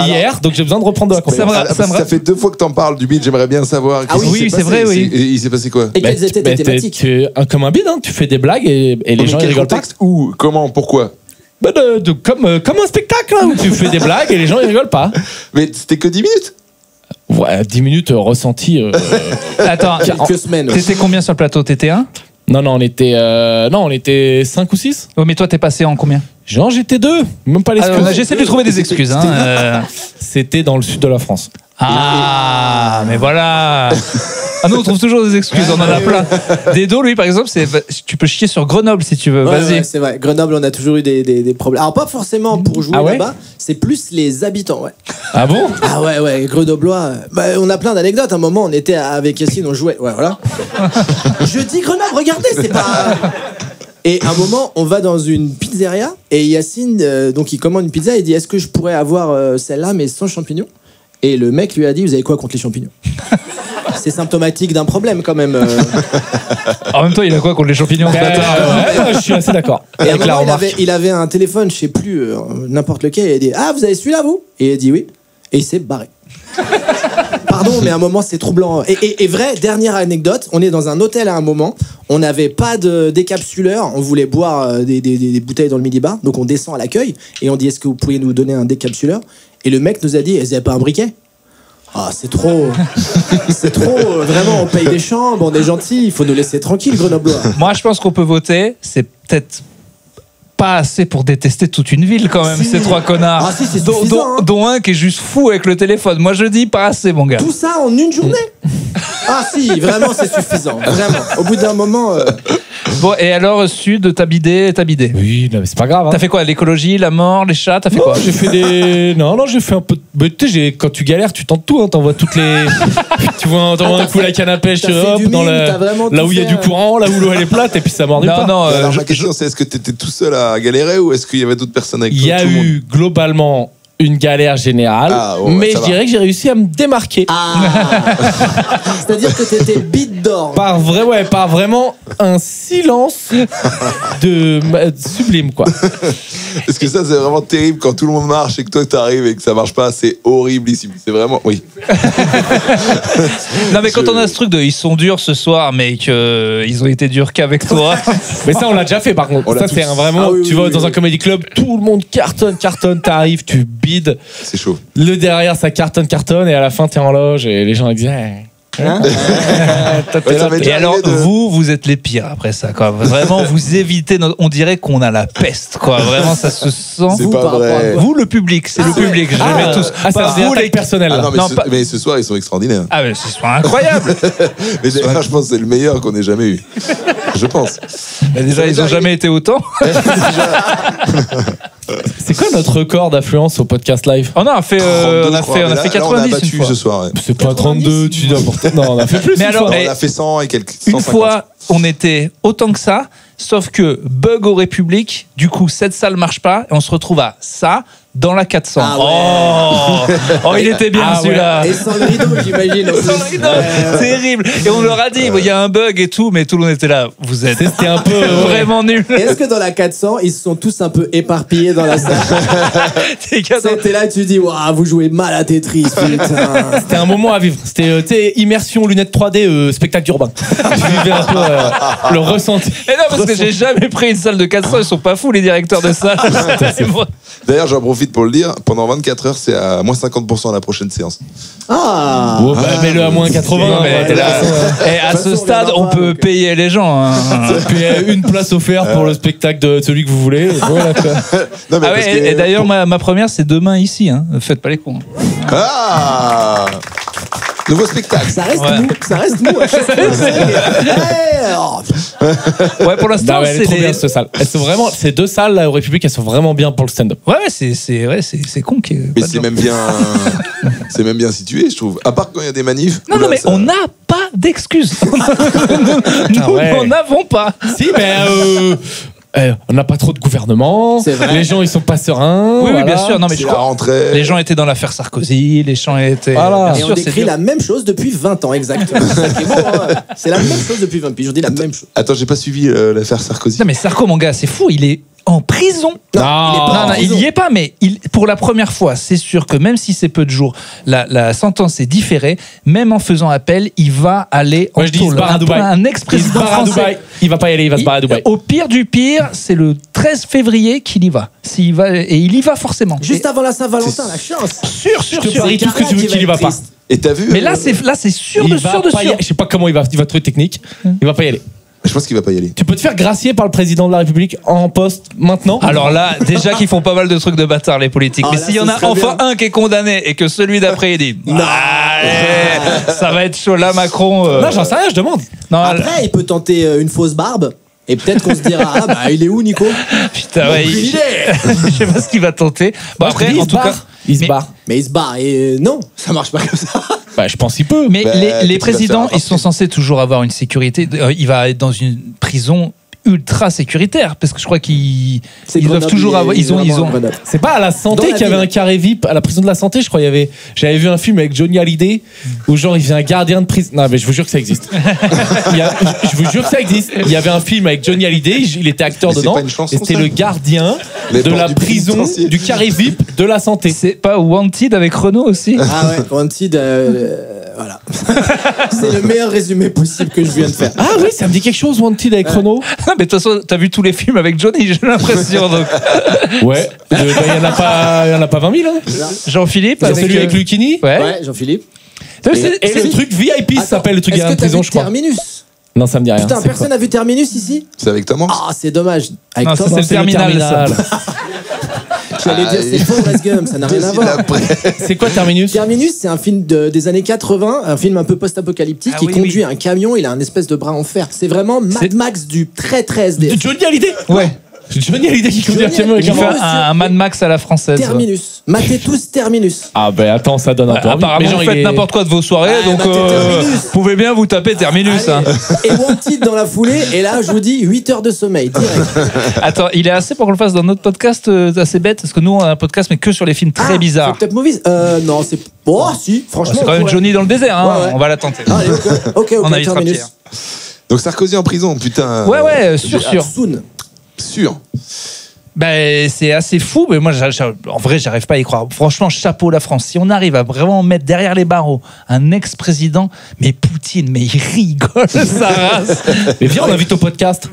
hier, donc j'ai besoin de reprendre de la Ça confiance. me- ça fait 2 fois que t'en parles du beat, j'aimerais bien savoir. Ah oui, qu'est-ce qui oui, s'est c'est passé. vrai, oui. Et il s'est passé quoi? Et quelles étaient tes thématiques? Comme un bide, hein, tu fais des blagues et les Mais gens ils quel rigolent pas. contexte? Où? Comment? Pourquoi? Bah, comme un spectacle hein, où tu fais des blagues et les gens ils rigolent pas. Mais c'était que 10 minutes? Ouais, 10 minutes ressenti. Attends, Quelques semaines. Ouais. t'étais combien sur le plateau? T'étais un? Non, on était 5 ou 6. Oh, mais toi, t'es passé en combien? Genre, j'étais 2. Même pas l'excuse. J'essaie de lui trouver des excuses. C'était dans le sud de la France. Ah, mais voilà. Ah non, on trouve toujours des excuses, on en a plein. Dedo, lui, par exemple, tu peux chier sur Grenoble si tu veux. Ouais, Vas-y. ouais, c'est vrai. Grenoble, on a toujours eu des problèmes. Alors, pas forcément pour jouer là-bas, c'est plus les habitants, ouais. Ah bon? Ah ouais, Grenoblois. On a plein d'anecdotes. À un moment, on était avec Yacine, on jouait. Ouais, voilà. Je dis Grenoble, regardez, c'est pas. Et à un moment, on va dans une pizzeria et Yacine, donc il commande une pizza et il dit est-ce que je pourrais avoir celle-là mais sans champignons? Et le mec lui a dit vous avez quoi contre les champignons? C'est symptomatique d'un problème quand même. En même temps, il a quoi contre les champignons? Je suis assez d'accord. Et à un moment, il avait un téléphone, je sais plus, n'importe lequel, et il a dit ah vous avez celui-là vous? Et il a dit oui. Et il s'est barré. Pardon, mais à un moment c'est troublant. Et vrai, dernière anecdote, on est dans un hôtel à un moment, on n'avait pas de décapsuleur, on voulait boire des bouteilles dans le minibar, donc on descend à l'accueil et on dit est-ce que vous pourriez nous donner un décapsuleur? Et le mec nous a dit, vous n'avez pas un briquet? Ah, c'est trop. C'est trop. Vraiment, on paye des chambres, on est gentil, il faut nous laisser tranquille, Grenoblois. Moi, je pense qu'on peut voter. C'est peut-être pas assez pour détester toute une ville, quand même, ces trois connards. Ah, si, c'est suffisant, dont un qui est juste fou avec le téléphone. Moi, je dis pas assez, mon gars. Tout ça en une journée? Ah, si, vraiment, c'est suffisant. Vraiment. Au bout d'un moment. Bon, et alors, Sud, t'as bidé? Oui, non, mais c'est pas grave. Hein. T'as fait quoi? L'écologie, la mort, les chats? T'as fait quoi? J'ai fait des. Non, j'ai fait un peu. Mais tu sais, quand tu galères, tu tentes tout. Hein. T'envoies toutes les. Tu vois, un coup la canne à pêche, hop, dans là où il y a du courant, là où l'eau elle est plate, et puis ça mord pas. Non, alors, ma question, c'est est-ce que t'étais tout seul à galérer ou est-ce qu'il y avait d'autres personnes avec toi? Il y a eu globalement une galère générale, mais je dirais que j'ai réussi à me démarquer. C'est-à-dire que t'étais bite d'or. Par vraiment un silence sublime, quoi. Est-ce que ça, c'est vraiment terrible quand tout le monde marche et que toi, t'arrives et que ça marche pas? C'est horriblissime. C'est vraiment. Oui. Non, mais quand on a ce truc de ils sont durs ce soir, mais qu'ils ont été durs qu'avec toi. Mais ça, on l'a déjà fait, par contre. Ça, c'est vraiment. Tu vas dans un comedy club, tout le monde cartonne, t'arrives, tu bides. C'est chaud. Le derrière, ça cartonne, et à la fin, t'es en loge et les gens ils disent. Et alors, vous êtes les pires après ça, quoi. Vraiment, vous évitez. On dirait qu'on a la peste, quoi. Vraiment, ça se sent. C'est pas vrai. Vous, le public, c'est le public. Je les mets tous. Pas vous, les personnels. Ah non, mais ce soir, ils sont extraordinaires. Ah, mais ce soir incroyable. Mais d'ailleurs, je pense que c'est le meilleur qu'on ait jamais eu. Je pense. Mais déjà, ils ont jamais été autant. C'est quoi notre record d'affluence au podcast live? On a fait 90 on a battu une fois. ce soir. Ouais. C'est pas 32, tu dis n'importe. Non, on a fait plus. Mais alors, on a fait 100 et quelques. Une 150. fois, on était autant que ça, sauf que bug au République, du coup, cette salle marche pas et on se retrouve à ça dans la 400. Ah ouais. Oh, il était bien celui-là. Et sans le rideau, j'imagine. Sans le rideau, terrible. Et on leur a dit, il y a un bug et tout, mais tout le monde était là. Vous êtes C'était un peu vraiment nul. Est-ce que dans la 400, ils se sont tous un peu éparpillés dans la salle? T'es là, tu dis, waouh, vous jouez mal à Tetris, putain. C'était un moment à vivre. C'était tu sais, immersion, lunettes 3D, spectacle urbain. Je vivais un peu le ressenti. Et non, parce que j'ai jamais pris une salle de 400, ils sont pas fous, les directeurs de salle. D'ailleurs, j'en profite pour le dire, pendant 24 heures, c'est à moins 50% à la prochaine séance. Ah. Oh, bah, mets-le à moins 80. Mais t'es là. Et à ce stade, on peut payer les gens. Hein. Puis une place offerte pour le spectacle de celui que vous voulez. Voilà, quoi. Non, mais Ah ouais, et d'ailleurs, ma première, c'est demain ici. Hein. Faites pas les cons. Ah, nouveau spectacle. Ça reste mou. Ça reste mou. Ouais, pour l'instant, Elle est trop bien cette salle. Elles sont vraiment, ces deux salles là au République, elles sont vraiment bien pour le stand-up. Ouais, c'est con. Mais c'est même bien situé, je trouve. À part quand il y a des manifs. Non, mais on n'a pas d'excuses. Nous n'en avons pas. Si, mais on n'a pas trop de gouvernement. C'est vrai. Les gens, ils sont pas sereins. Oui, voilà. bien sûr. Non, mais C'est je la crois. rentrée. Les gens étaient dans l'affaire Sarkozy, les gens étaient. Voilà. Bien Et sûr, on c'est décrit dur. la même chose depuis 20 ans, exactement. C'est ça qui est beau, hein. C'est la même chose depuis 20 ans. Puis je dis la même chose. Attends, j'ai pas suivi l'affaire Sarkozy. Non, mais Sarko, mon gars, c'est fou. Il est en prison. Il est pas en Non, il prison. n'y est pas, mais pour la première fois, c'est sûr que même si c'est peu de jours, la sentence est différée. Même en faisant appel, il va aller en Moi, je dis, il se tôle. barre à Dubaï. Un Il se ex-président barre à français. Dubaï. Il va pas y aller, il va se barrer à Dubaï. Au pire du pire, c'est le 13 février qu'il y va. S'il va. Et il y va forcément. Juste avant la Saint-Valentin, la chance. Sûr. Je te parie tout ce que tu veux qu'il y va pas. Et t'as vu Mais là, c'est sûr Il de va sûr de pas y sûr. aller. Je sais pas comment il va trouver technique. Il va pas y aller. Je pense qu'il va pas y aller. Tu peux te faire gracier par le président de la République en poste maintenant. Alors là, déjà qu'ils font pas mal de trucs de bâtard, les politiques. Mais là, s'il y en ce a serait enfin bien. un qui est condamné et que celui d'après il dit allez, ça va être chaud. Là, Macron. Non, j'en sais rien, je demande. Non, Après, il peut tenter une fausse barbe. Et peut-être qu'on se dira, ah bah il est où Nico? putain, ouais, Aucune idée. je sais pas ce qu'il va tenter. Bon, Moi, je te après, dis, en tout cas. il se mais- barre. Mais il se barre. Et non, ça marche pas comme ça. Bah, je pense qu'il peut. Mais Bah, les qu'est-ce qu'il va présidents, faire, ils sont censés toujours avoir une sécurité. Il va être dans une prison ultra sécuritaire parce que je crois qu'ils doivent toujours avoir. Ils ont. C'est pas à la santé Dans la qu'il y avait ville. un carré VIP à la prison de la santé, je crois. J'avais vu un film avec Johnny Hallyday où genre il faisait un gardien de prison. Non mais je vous jure que ça existe. Je vous jure que ça existe. Il y avait un film avec Johnny Hallyday, il était acteur Mais c'est dedans. pas une chanson, Et c'était ça le gardien Les de portes la du prison pénitencier. du carré VIP de la santé. C'est pas Wanted avec Renault aussi. Ah ouais, Wanted, voilà. C'est le meilleur résumé possible que je viens de faire. Ah oui, ça me dit quelque chose Wanted avec Renault. Non, mais de toute façon, t'as vu tous les films avec Johnny, j'ai l'impression. Donc. Ouais. Il y en a pas 20 000 hein. Jean-Philippe C'est celui avec Lucchini. Ouais. Ouais, Jean-Philique. T'as vu, c'est- Et le truc VIP ça s'appelle le truc Est-ce à que la t'as prison vu je crois. Terminus? Non ça me dit rien. Putain, C'est personne n'a vu Terminus ici? C'est avec Tom Hanks. Ah, c'est dommage. Avec Non, Tom, ça, c'est le terminal, ça. j'allais dire c'est Forrest Gump, ça n'a rien à Juste voir. après. C'est quoi Terminus? Terminus, c'est un film des années 80, un film un peu post-apocalyptique. Ah Il oui, conduit un camion, il a un espèce de bras en fer. C'est vraiment Mad C'est- Max du très très SD. Johnny Hallyday. Ouais. Johnny Hallyday qui conduit un Johnny camion avec Il un fait Monsieur- un Mad Max à la française. Terminus. Matez tous Terminus. Ah ben attends, ça donne un peu envie. Apparemment, Mais genre, vous il faites est- n'importe quoi de vos soirées, Ouais, donc bah, t'es Terminus. vous pouvez bien vous taper Terminus. hein. Et Wanted dans la foulée, et là je vous dis 8 heures de sommeil, direct. Attends, il est assez pour qu'on le fasse dans notre podcast assez bête, parce que nous on a un podcast mais que sur les films très Ah, bizarres. Fucked Up Movies Non, c'est. Oh, si, franchement. C'est quand même ouais. Johnny dans le désert, hein. Ouais, ouais. On va la tenter. Allez, ok, On invitera Terminus. Pierre. Donc Sarkozy en prison, putain. Ouais, sûr. Soon. Sûr. Ben, c'est assez fou, mais moi, en vrai, j'arrive pas à y croire. Franchement, chapeau la France. Si on arrive à vraiment mettre derrière les barreaux un ex-président, mais Poutine, mais il rigole sa race. Mais viens, on invite au podcast.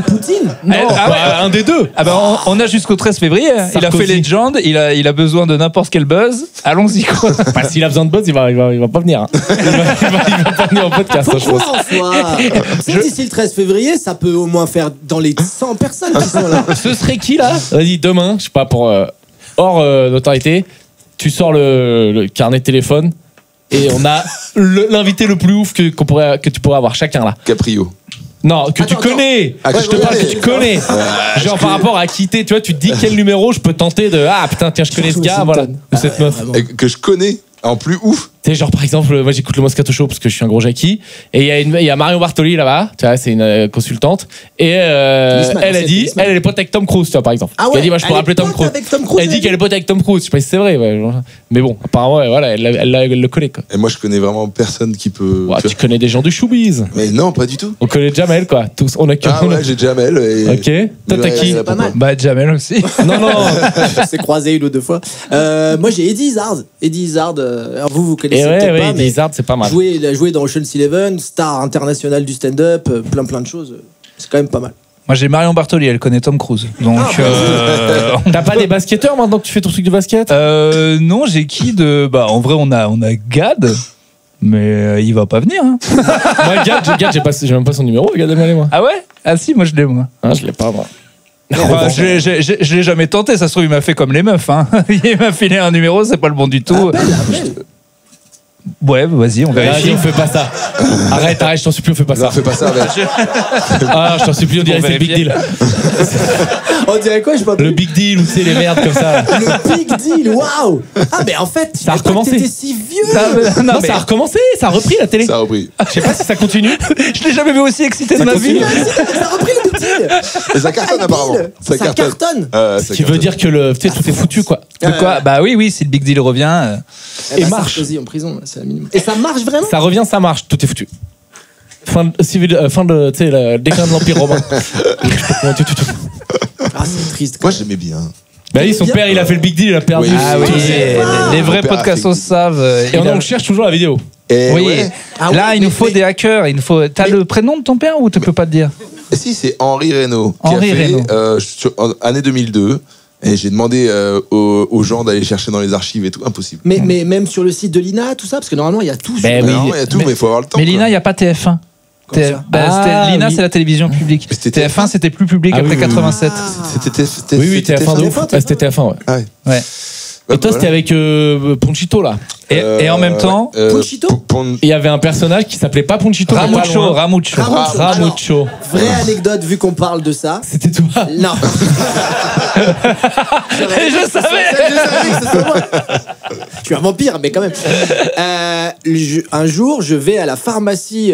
Poutine Non, Ah ouais. un des deux. Ah ben, on a jusqu'au 13 février. Il a Sarkozy. fait Legend, il a besoin de n'importe quel buzz. Allons-y, quoi. Bah, s'il a besoin de buzz, il va pas venir. Hein. Il va pas venir au podcast, hein, je pense. Pourquoi en soi C'est d'ici le 13 février, ça peut au moins faire dans les 100 personnes qui sont là. Ce serait qui là? Vas-y, demain, je sais pas, pour hors notoriété, tu sors le carnet de téléphone et on a l'invité le plus ouf que tu pourrais avoir, chacun là. Caprio. Non, que tu Attends, connais. Ah, que je je te parle connais. que tu connais. Genre par rapport à quitter, tu vois, tu te dis quel numéro je peux tenter de. Ah putain, tiens, je connais ce Surtout gars, Washington. voilà. Ou cette meuf. Vraiment. Et que je connais en plus ouf. Tu sais, genre par exemple, moi j'écoute le Moscato Show parce que je suis un gros Jackie. Et il y a Marion Bartoli là-bas, tu vois, c'est une consultante. Et Lisman, elle a c'est dit, Lisman. elle est pote avec Tom Cruise, tu vois, par exemple. Ah Elle ouais, a dit, moi je elle pourrais est appeler Tom pote Cruise. avec Tom Cruise, Elle dit elle qu'elle est pote avec Tom Cruise, je sais pas si c'est vrai. Ouais, genre. Mais bon, apparemment, ouais, voilà, elle le connaît quoi. Et moi, je connais vraiment personne qui peut. Ouais, tu connais des gens du showbiz. Mais non, pas du tout. On connaît Jamel quoi. Tous, on a que. Ah ouais, j'ai Jamel. Et... Ok. Toi, t'as Ouais, qui? il a Pas mal. Bah, Jamel aussi. Non, non. On s'est croisés une ou deux fois. Moi j'ai Eddie Izzard. Eddie Izzard, alors vous connaissez Et peut-être ouais, pas, ouais, mais Blizzard, c'est pas mal. il a joué dans Ocean's Eleven, star international du stand-up, plein de choses. C'est quand même pas mal. Moi, j'ai Marion Bartoli, elle connaît Tom Cruise. Donc, T'as pas des basketteurs maintenant que tu fais ton truc de basket? non, j'ai qui de. Bah, en vrai, on a Gad, mais il va pas venir. Hein. Moi, Gad, j'ai même pas son numéro, Gad Elmaleh, moi. Ah ouais? Ah si, moi je l'ai, moi. Ah, je l'ai pas, moi. Enfin, je l'ai jamais tenté, ça se trouve, il m'a fait comme les meufs. Hein. Il m'a filé un numéro, c'est pas le bon du tout. Appelle. Ouais, vas-y, on Vas-y, vérifie. on fait pas ça. Arrête, je t'en supplie, on fait pas Non, ça. fais pas ça, mec. Ah, je t'en supplie, on dirait Pour c'est le big vérifier. deal. On dirait quoi, je sais pas Le plus. big deal ou tu sais, les merdes comme ça. Le big deal, waouh. Ah mais en fait, je Ça a savais pas que recommencé. t'étais si vieux. Non, mais ça a recommencé, ça a repris la télé. Ça a repris. Je sais pas si ça continue. je l'ai jamais vu aussi excité de ma vie. Ça a repris le big deal. Et ça cartonne, Ah, apparemment. Bill, ça cartonne. Ce qui veut dire que tu sais, tout est foutu, quoi. De quoi? Bah oui, si le big deal revient. Et marche. Sarkozy en prison, c'est la minimum. Et ça marche vraiment. Ça revient, ça marche, tout est foutu. Fin de, tu sais, le déclin de l'Empire romain. Je sais pas comment tout. Ah c'est triste. Moi, j'aimais bien. Bah oui, son père, il a fait le big deal, il a perdu. Oui. Ah oui, Je sais pas. les vrais Opéra podcastos fictif. savent. Et on cherche toujours la vidéo. Et Oui. ouais. Ah ouais, Là, il mais- nous faut mais- des hackers. Il nous faut. T'as le prénom de ton père ou tu peux pas te dire? Et si, c'est Henri Reynaud. Henri qui a fait, Reynaud. en année 2002. Et j'ai demandé aux gens d'aller chercher dans les archives et tout. Impossible. Mais même sur le site de l'INA, tout ça, parce que normalement il y a tout. Ben sur- oui. Non, il y a tout, mais il faut avoir le temps. Mais Lina, quoi. il n'y a pas TF1. L'INA, oui. c'est la télévision publique. C'était TF1, c'était plus public Ah après oui, oui, oui. 87. Oui, TF1 de ouf. TF1, Ah, c'était TF1, ouais. Ah ouais. Ouais. Et toi, c'était avec Ponchito, là. Et en même temps, Ponchito Il y avait un personnage qui s'appelait pas Ponchito. mais pas loin. Ramucho. Ramucho. Vraie anecdote, vu qu'on parle de ça. C'était toi. Non. Je savais. Je savais que ce soit moi. Je suis un vampire, mais quand même. Un jour, je vais à la pharmacie,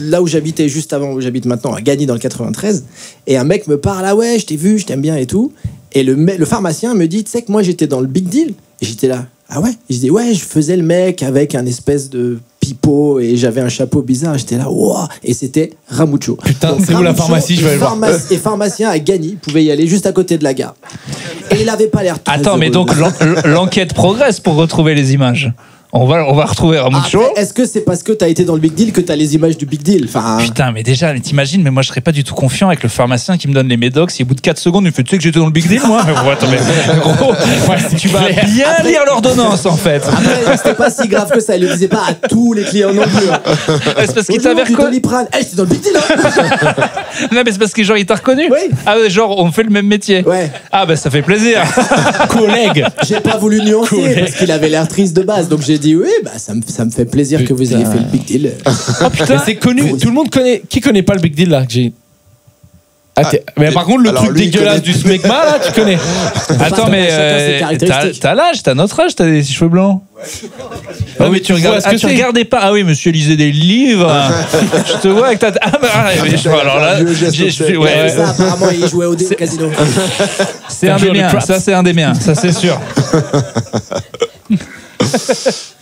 là où j'habitais juste avant où j'habite maintenant, à Gagny dans le 93, et un mec me parle, ah ouais, je t'ai vu, je t'aime bien et tout. Et le pharmacien me dit, tu sais que moi j'étais dans le Big Deal. Et j'étais là, ah ouais? Et je dis, ouais, je faisais le mec avec un espèce de pipeau et j'avais un chapeau bizarre. J'étais là, wow. Et c'était Ramucho. Putain, Donc, c'est où la Ramucho, pharmacie? Je vais aller voir. Et pharmacien à Gagny, il pouvait y aller juste à côté de la gare. Et il avait pas l'air très Attends, mais heureux. donc l'enquête progresse pour retrouver les images. On va retrouver Ramucho. Après, est-ce que c'est parce que t'as été dans le Big Deal que t'as les images du Big Deal? Enfin, Putain, mais déjà, t'imagines, mais moi je serais pas du tout confiant avec le pharmacien qui me donne les médocs. Si au bout de 4 secondes, il me fait, tu sais que j'étais dans le Big Deal, moi? Mais bon, attends, mais gros, tu vas bien lire l'ordonnance en fait. après, c'était pas si grave que ça. Il le disait pas à tous les clients non plus. Hein. C'est parce qu'il Bonjour, t'avait du reconnu. Doliprane. Hey, j'étais dans le Big Deal, hein. Non, mais c'est parce que genre il t'a reconnu. Oui. Ah ouais, genre on fait le même métier. Ouais. Ah bah ça fait plaisir. Collègue. J'ai pas voulu nuancer Cool. parce qu'il avait l'air triste de base. Donc j'ai dit, oui, bah ça me fait plaisir que vous ayez fait le Big Deal. Oh putain. Mais c'est connu. Tout le monde connaît. Qui connaît pas le Big Deal, là que j'ai. Mais par contre, le alors, truc lui, il dégueulasse connaît. du smegma, là, tu connais. Attends, mais chacun ses caractéristiques. t'as l'âge, t'as notre âge, t'as des cheveux blancs. Ah oui, tu regardes. vois ce que Tu c'est. regardais pas. Ah oui, monsieur lisait des livres. Je te vois avec ta. Ah bah alors là, Vieux geste obscène. ouais, Ça, apparemment, il jouait au casino. c'est un des miens. Ça c'est un des miens. Ça c'est sûr.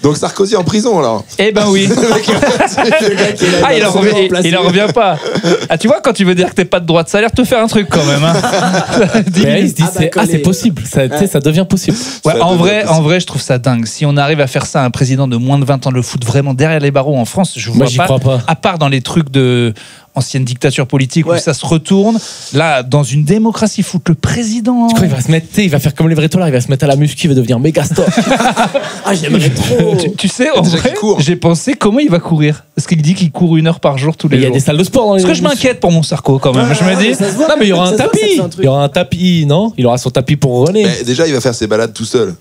Donc Sarkozy en prison alors. Eh ben oui. Ah, il en revient pas. Ah, tu vois, quand tu veux dire que t'es pas de droite, ça a l'air de te faire un truc quand même. Hein. Mais il se dit, Ah, bah, c'est possible. Ça, tu sais, ça devient possible. Ouais, Ça en devient vrai, je trouve ça dingue. Si on arrive à faire ça à un président de moins de 20 ans, le foot vraiment derrière les barreaux en France, je vois Moi, j'y crois pas. À part dans les trucs de ancienne dictature politique Ouais. où ça se retourne, là, dans une démocratie, foutre le président. Je crois qu'il va se mettre, tu sais, il va faire comme les vrais tolards, il va se mettre à la muscu, il va devenir méga star. Ah, j'aimerais trop. Tu sais, en Déjà vrai, qu'il court. j'ai pensé comment il va courir. Parce qu'il dit qu'il court 1 heure par jour tous les Il y a jours. des salles de sport dans les. Parce que je m'inquiète pour mon Sarko quand même. Je me dis. Ça se voit. Non, mais il y aura un Ça se voit, ça tapis. fait un truc. Il y aura un tapis, non? Il aura son tapis pour René. Mais déjà, il va faire ses balades tout seul.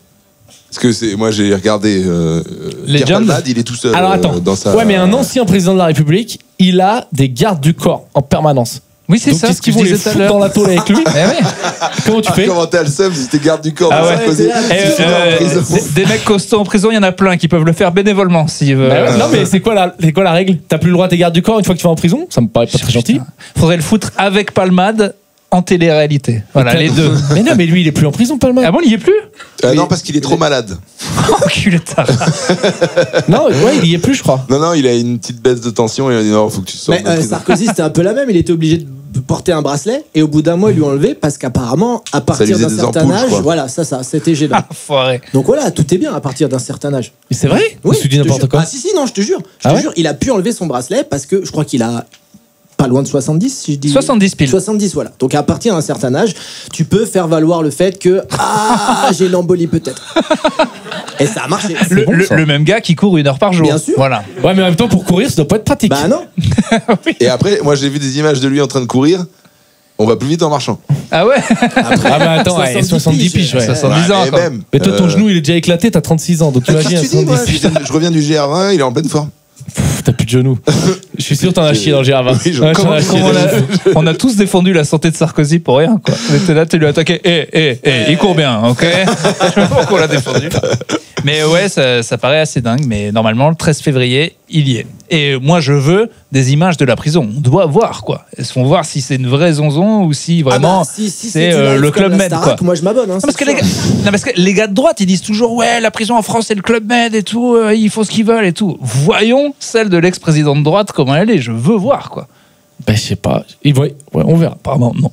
Parce que moi j'ai regardé Pierre Legend. Palmade, il est tout seul. Alors attends. Dans sa... Ouais, mais un ancien président de la République, il a des gardes du corps en permanence. Oui, c'est Donc ça. qu'est-ce qu'ils que vont je les disais tout à foutre l'heure. dans la tôle avec lui? Eh ouais. Comment tu fais? Comment t'as le seum si t'es garde du corps Ah de ouais. Sarkozy? Et, Si tu vas en prison. des mecs costauds en prison, il y en a plein qui peuvent le faire bénévolement s'ils veulent. Bah ouais, non, mais c'est quoi la règle? T'as plus le droit à tes gardes du corps une fois que tu vas en prison? Ça me paraît pas très gentil. Faudrait le foutre avec Palmade en télé-réalité. Voilà, les deux. Mais non, mais lui, il est plus en prison, Palma. Ah bon, il y est plus? Non, parce qu'il est trop malade. Enculé de tard. Non, ouais, il y est plus, je crois. Non, il a une petite baisse de tension et il a dit non, faut que tu sortes Mais de prison. Sarkozy, c'était un peu la même. Il était obligé de porter un bracelet et au bout d'un mois, ils lui ont enlevé parce qu'apparemment, à lui partir faisait d'un des certain ampoules, je âge, crois. voilà, c'était gênant. Foiré. Donc voilà, tout est bien à partir d'un certain âge. Mais c'est vrai? Ou tu dis je te n'importe jure. quoi? Ah si, non, je te jure. Je Ah te ouais jure, il a pu enlever son bracelet parce que je crois qu'il a pas loin de 70, si je dis. 70 piles. 70, voilà. Donc à partir d'un certain âge, tu peux faire valoir le fait que j'ai l'embolie peut-être. Et ça a marché. Le, bon, le- ça. le même gars qui court 1 heure par jour. Bien sûr. Voilà. Ouais, mais en même temps, pour courir, ça doit pas être pratique. Bah non. Et après, moi j'ai vu des images de lui en train de courir. On va plus vite en marchant. Ah ouais. Ah, mais attends, 70 piges, ouais. 70 ans, et quoi. même. Mais toi, ton genou, il est déjà éclaté, t'as 36 ans. Donc Qu'est-ce imagine, que tu dis, moi 70 piges. je reviens du GR20, il est en pleine forme. Pff, t'as plus de genoux. Je suis sûr que t'en as chié dans le GR20. Oui, Ouais, Comment- t'en as chié comment dans le- on a tous défendu la santé de Sarkozy pour rien, quoi. On était là, tu lui as attaqué. Il court bien, ok. Je sais pas pourquoi on l'a défendu. Mais ouais, ça paraît assez dingue. Mais normalement, le 13 février, il y est. Et moi, je veux des images de la prison. On doit voir, quoi. Est-ce qu'on voit si c'est une vraie zonzon ou si vraiment Ah bah, si c'est du live le comme Club la Med, Starac, quoi. moi je m'abonne. Hein, Non, parce, c'est que les sûr. gars, non, parce que les gars de droite, ils disent toujours ouais, la prison en France, c'est le Club Med et tout, ils font ce qu'ils veulent et tout. Voyons celle de l'ex-président de droite, comment elle est. Je veux voir, quoi. Ben, je sais pas. Ouais, on verra. Apparemment, non.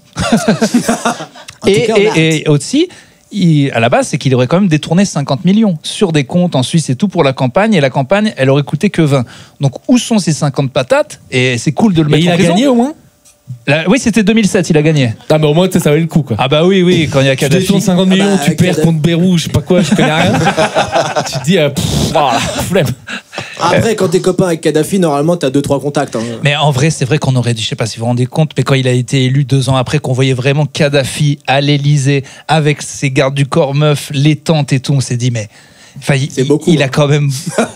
En tout cas, on a hâte. Et aussi, à la base, c'est qu'il aurait quand même détourné 50 millions sur des comptes en Suisse et tout pour la campagne. Et la campagne, elle aurait coûté que 20. Donc, où sont ces 50 patates? Et c'est cool de le Et mettre il en a prison. gagné au moins? Oui, c'était 2007, il a gagné. Ah, mais au moins, ça valait le coup, quoi. Ah bah oui, quand il y a Tu Kadhafi. détournes 50 millions, bah, tu perds Kadhafi. contre Beyrouth, je sais pas quoi, je connais rien. Tu te dis, voilà, flemme. Après, quand t'es copain avec Kadhafi, normalement, t'as 2-3 contacts. Hein. Mais en vrai, c'est vrai qu'on aurait dû, je sais pas si vous vous rendez compte, mais quand il a été élu 2 ans après, qu'on voyait vraiment Kadhafi à l'Élysée avec ses gardes du corps meufs, les tentes et tout, on s'est dit, mais. Enfin, C'est beaucoup, il a hein. quand même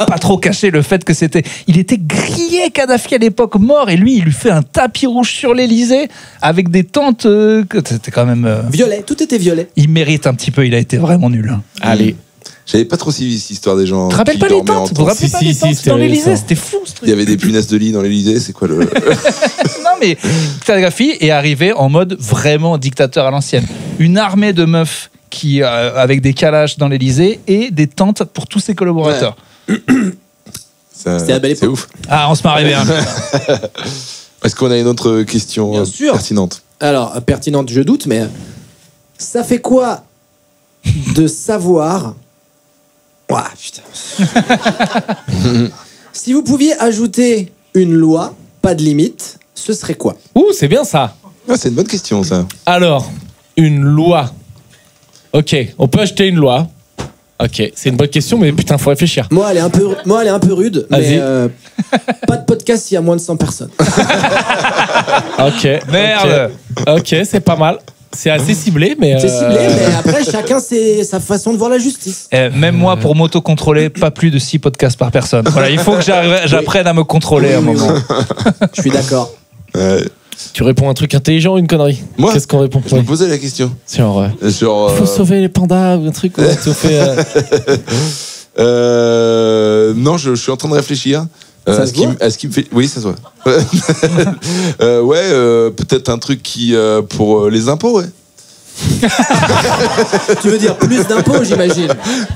pas trop caché le fait que c'était. Il était grillé, Kadhafi, à l'époque, mort, et lui, il lui fait un tapis rouge sur l'Élysée avec des tentes. C'était quand même. Violet, tout était violet. Il mérite un petit peu, il a été vraiment nul. Hein. Allez. J'avais pas trop suivi cette histoire des gens. Tu te rappelles qui pas les dormaient en tentes? Vous vous rappelez Si, pas si, les si, tentes c'était dans l'Élysée? ça. C'était fou ce truc. Il y avait des punaises de lit dans l'Elysée, c'est quoi le. Non, mais Kadhafi est arrivé en mode vraiment dictateur à l'ancienne. Une armée de meufs qui, avec des calages dans l'Élysée et des tentes pour tous ses collaborateurs. C'était la belle C'est époque. ouf. Ah, on se marrait bien. Est-ce qu'on a une autre question Bien sûr. pertinente? Alors, pertinente, je doute, mais ça fait quoi de savoir. Ouah, putain. Si vous pouviez ajouter une loi, pas de limite, ce serait quoi? Ouh, c'est bien ça. Ah, c'est une bonne question, ça. Alors, une loi. Ok, on peut acheter une loi. Ok, c'est une bonne question, mais putain, faut réfléchir. Moi, elle est un peu rude, Vas-y. mais pas de podcast s'il y a moins de 100 personnes. Ok. Merde. Ok, c'est pas mal. C'est assez ciblé, mais. C'est ciblé, mais après, chacun sa façon de voir la justice. Même moi, pour m'auto-contrôler, pas plus de 6 podcasts par personne. Voilà, il faut que j'apprenne à me contrôler à un Oui, oui, moment. Je suis d'accord. Tu réponds un truc intelligent ou une connerie? Moi Qu'est-ce qu'on répond? Je me posais la question. Genre. Genre. Faut sauver les pandas ou un truc. Ouais, tu fait, Non, je suis en train de réfléchir. Ça se voit à ce qui me fait. Oui, ça se voit. Peut-être un truc qui pour les impôts, ouais. Tu veux dire plus d'impôts, j'imagine.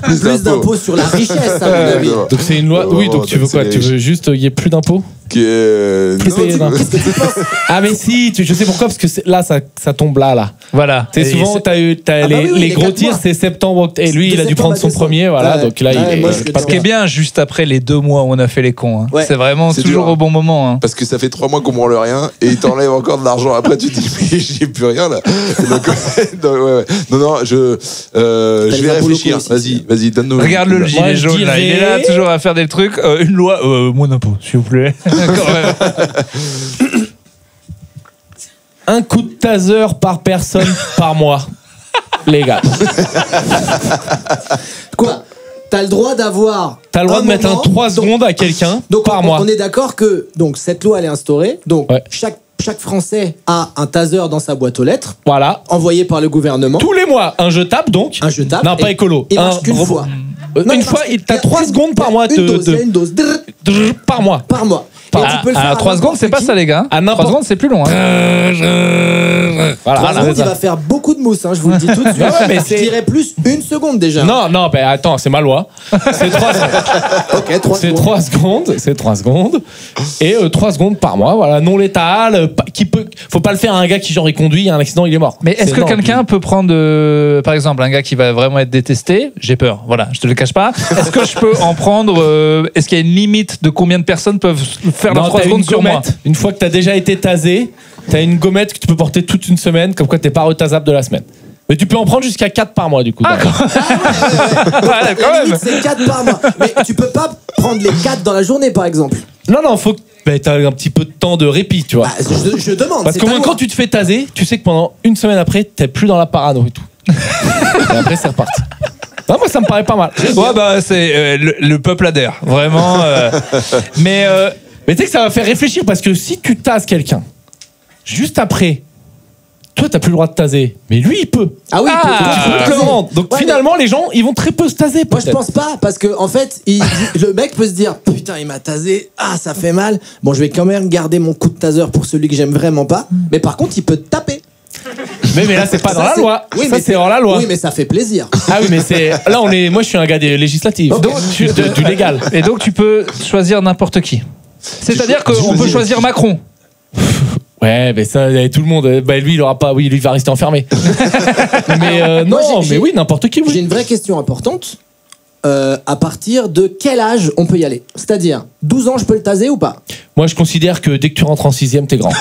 Plus d'impôts sur la richesse, à mon avis. Donc c'est une loi. Oh, Oui, donc tu veux quoi? Tu veux juste qu'il y ait plus d'impôts? Qui est. Qu'est-ce que tu penses? Ah mais si, je sais pourquoi, parce que là ça tombe là. Voilà. Tu sais, Et souvent c'est- t'as Ah bah oui, les les gros 4 tirs, mois. c'est septembre, et lui De il a dû septembre prendre à son décembre. premier, voilà. Ouais. Donc là Ouais, il moi, est je suis pas Ce qui est bien, juste après les 2 mois où on a fait les cons. Hein. Ouais. C'est vraiment C'est toujours dur. au bon moment. Hein. Parce que ça fait 3 mois qu'on branle rien et il t'enlève encore de l'argent. Après, tu te dis, mais j'ai plus rien là. Donc, ouais. Non, je vais les impôts réfléchir. locaux aussi. Vas-y, donne-nous. Regarde-le, le Moi, gilet je jaune, là. Il est là dirais- toujours à faire des trucs. Une loi, moins d'impôt, s'il vous plaît. Quand même. un coup de taser par personne par mois. Les gars, Quoi? T'as le droit d'avoir. t'as le droit un de mettre moment, 3 secondes à quelqu'un Donc par on, mois. on est d'accord que donc cette loi elle est instaurée. Donc Ouais. chaque Français a un taser dans sa boîte aux lettres Voilà. envoyé par le gouvernement. Tous les mois, un jetable donc. Un jetable. Non, pas Et écolo. Il marche Un qu'une robot. fois. Non, Une il fois, marche- t'as il y a 3 une- secondes par mois il y a une dose, il y a une dose. par mois. Par mois. Et tu peux le faire à 3 secondes, c'est pas ça, les gars. À 3 n'importe- secondes, c'est plus long. Hein. Voilà, 3 secondes, c'est il ça. va faire beaucoup de mousse, hein, je vous le dis tout de suite. Ouais, mais je c'est- dirais plus 1 seconde déjà. Non, ben attends, c'est ma loi. C'est 3 secondes. Ok, 3 C'est secondes. 3 secondes. C'est 3 secondes. Et 3 secondes par mois, voilà, non létal. Faut pas le faire à un gars qui, genre, il conduit, il y a un accident, il est mort. Mais est-ce C'est- que non, quelqu'un peut prendre, par exemple, un gars qui va vraiment être détesté? J'ai peur, voilà, je te le cache pas. Est-ce que je peux en prendre est-ce qu'il y a une limite de combien de personnes peuvent faire dans Non, 3 t'as secondes une sur moi? gommette. Une fois que t'as déjà été tasé, t'as une gommette que tu peux porter toute une semaine, comme quoi t'es pas retasable de la semaine. Mais tu peux en prendre jusqu'à 4 par mois, du coup. Ah, dans- Ouais, quand La même. limite, c'est 4 par mois. Mais tu peux pas prendre les 4 dans la journée, par exemple. Non, faut que t'as un petit peu de temps de répit, tu vois. Bah, je demande. Parce c'est qu'au ta moins, loi. quand tu te fais taser, tu sais que pendant une semaine après, t'es plus dans la parano et tout. Et après, c'est reparti. Non, moi, ça me paraît pas mal. Ouais, bah, c'est le peuple adhère, vraiment. Mais Mais tu sais que ça va faire réfléchir parce que si tu tases quelqu'un, juste après, toi, t'as plus le droit de taser. Mais lui, il peut. Ah oui, Ah, il peut- Tu il peut peux te le taser. rendre. Donc Ouais, finalement, les gens, ils vont très peu se taser. Moi je peut-être. pense pas parce que en fait le mec peut se dire putain il m'a tasé, ah ça fait mal, bon je vais quand même garder mon coup de taser pour celui que j'aime vraiment pas, mais par contre il peut te taper. Mais là, c'est pas dans Ça, la c'est- loi. Oui, Ça, mais c'est hors la loi. Oui mais ça fait plaisir. Ah oui, mais c'est. Là, moi, je suis un gars des législatifs. Ok. Donc, du légal. et donc tu peux choisir n'importe qui. C'est-à-dire qu'on peut choisir Macron. Ouais, mais ça, tout le monde. Bah, lui, il aura pas. Oui, lui, il va rester enfermé. Mais Moi, non, j'ai- mais oui, n'importe qui, J'ai oui. une vraie question importante. à partir de quel âge on peut y aller? C'est-à-dire, 12 ans, je peux le taser ou pas? Moi, je considère que dès que tu rentres en 6ème, t'es grand.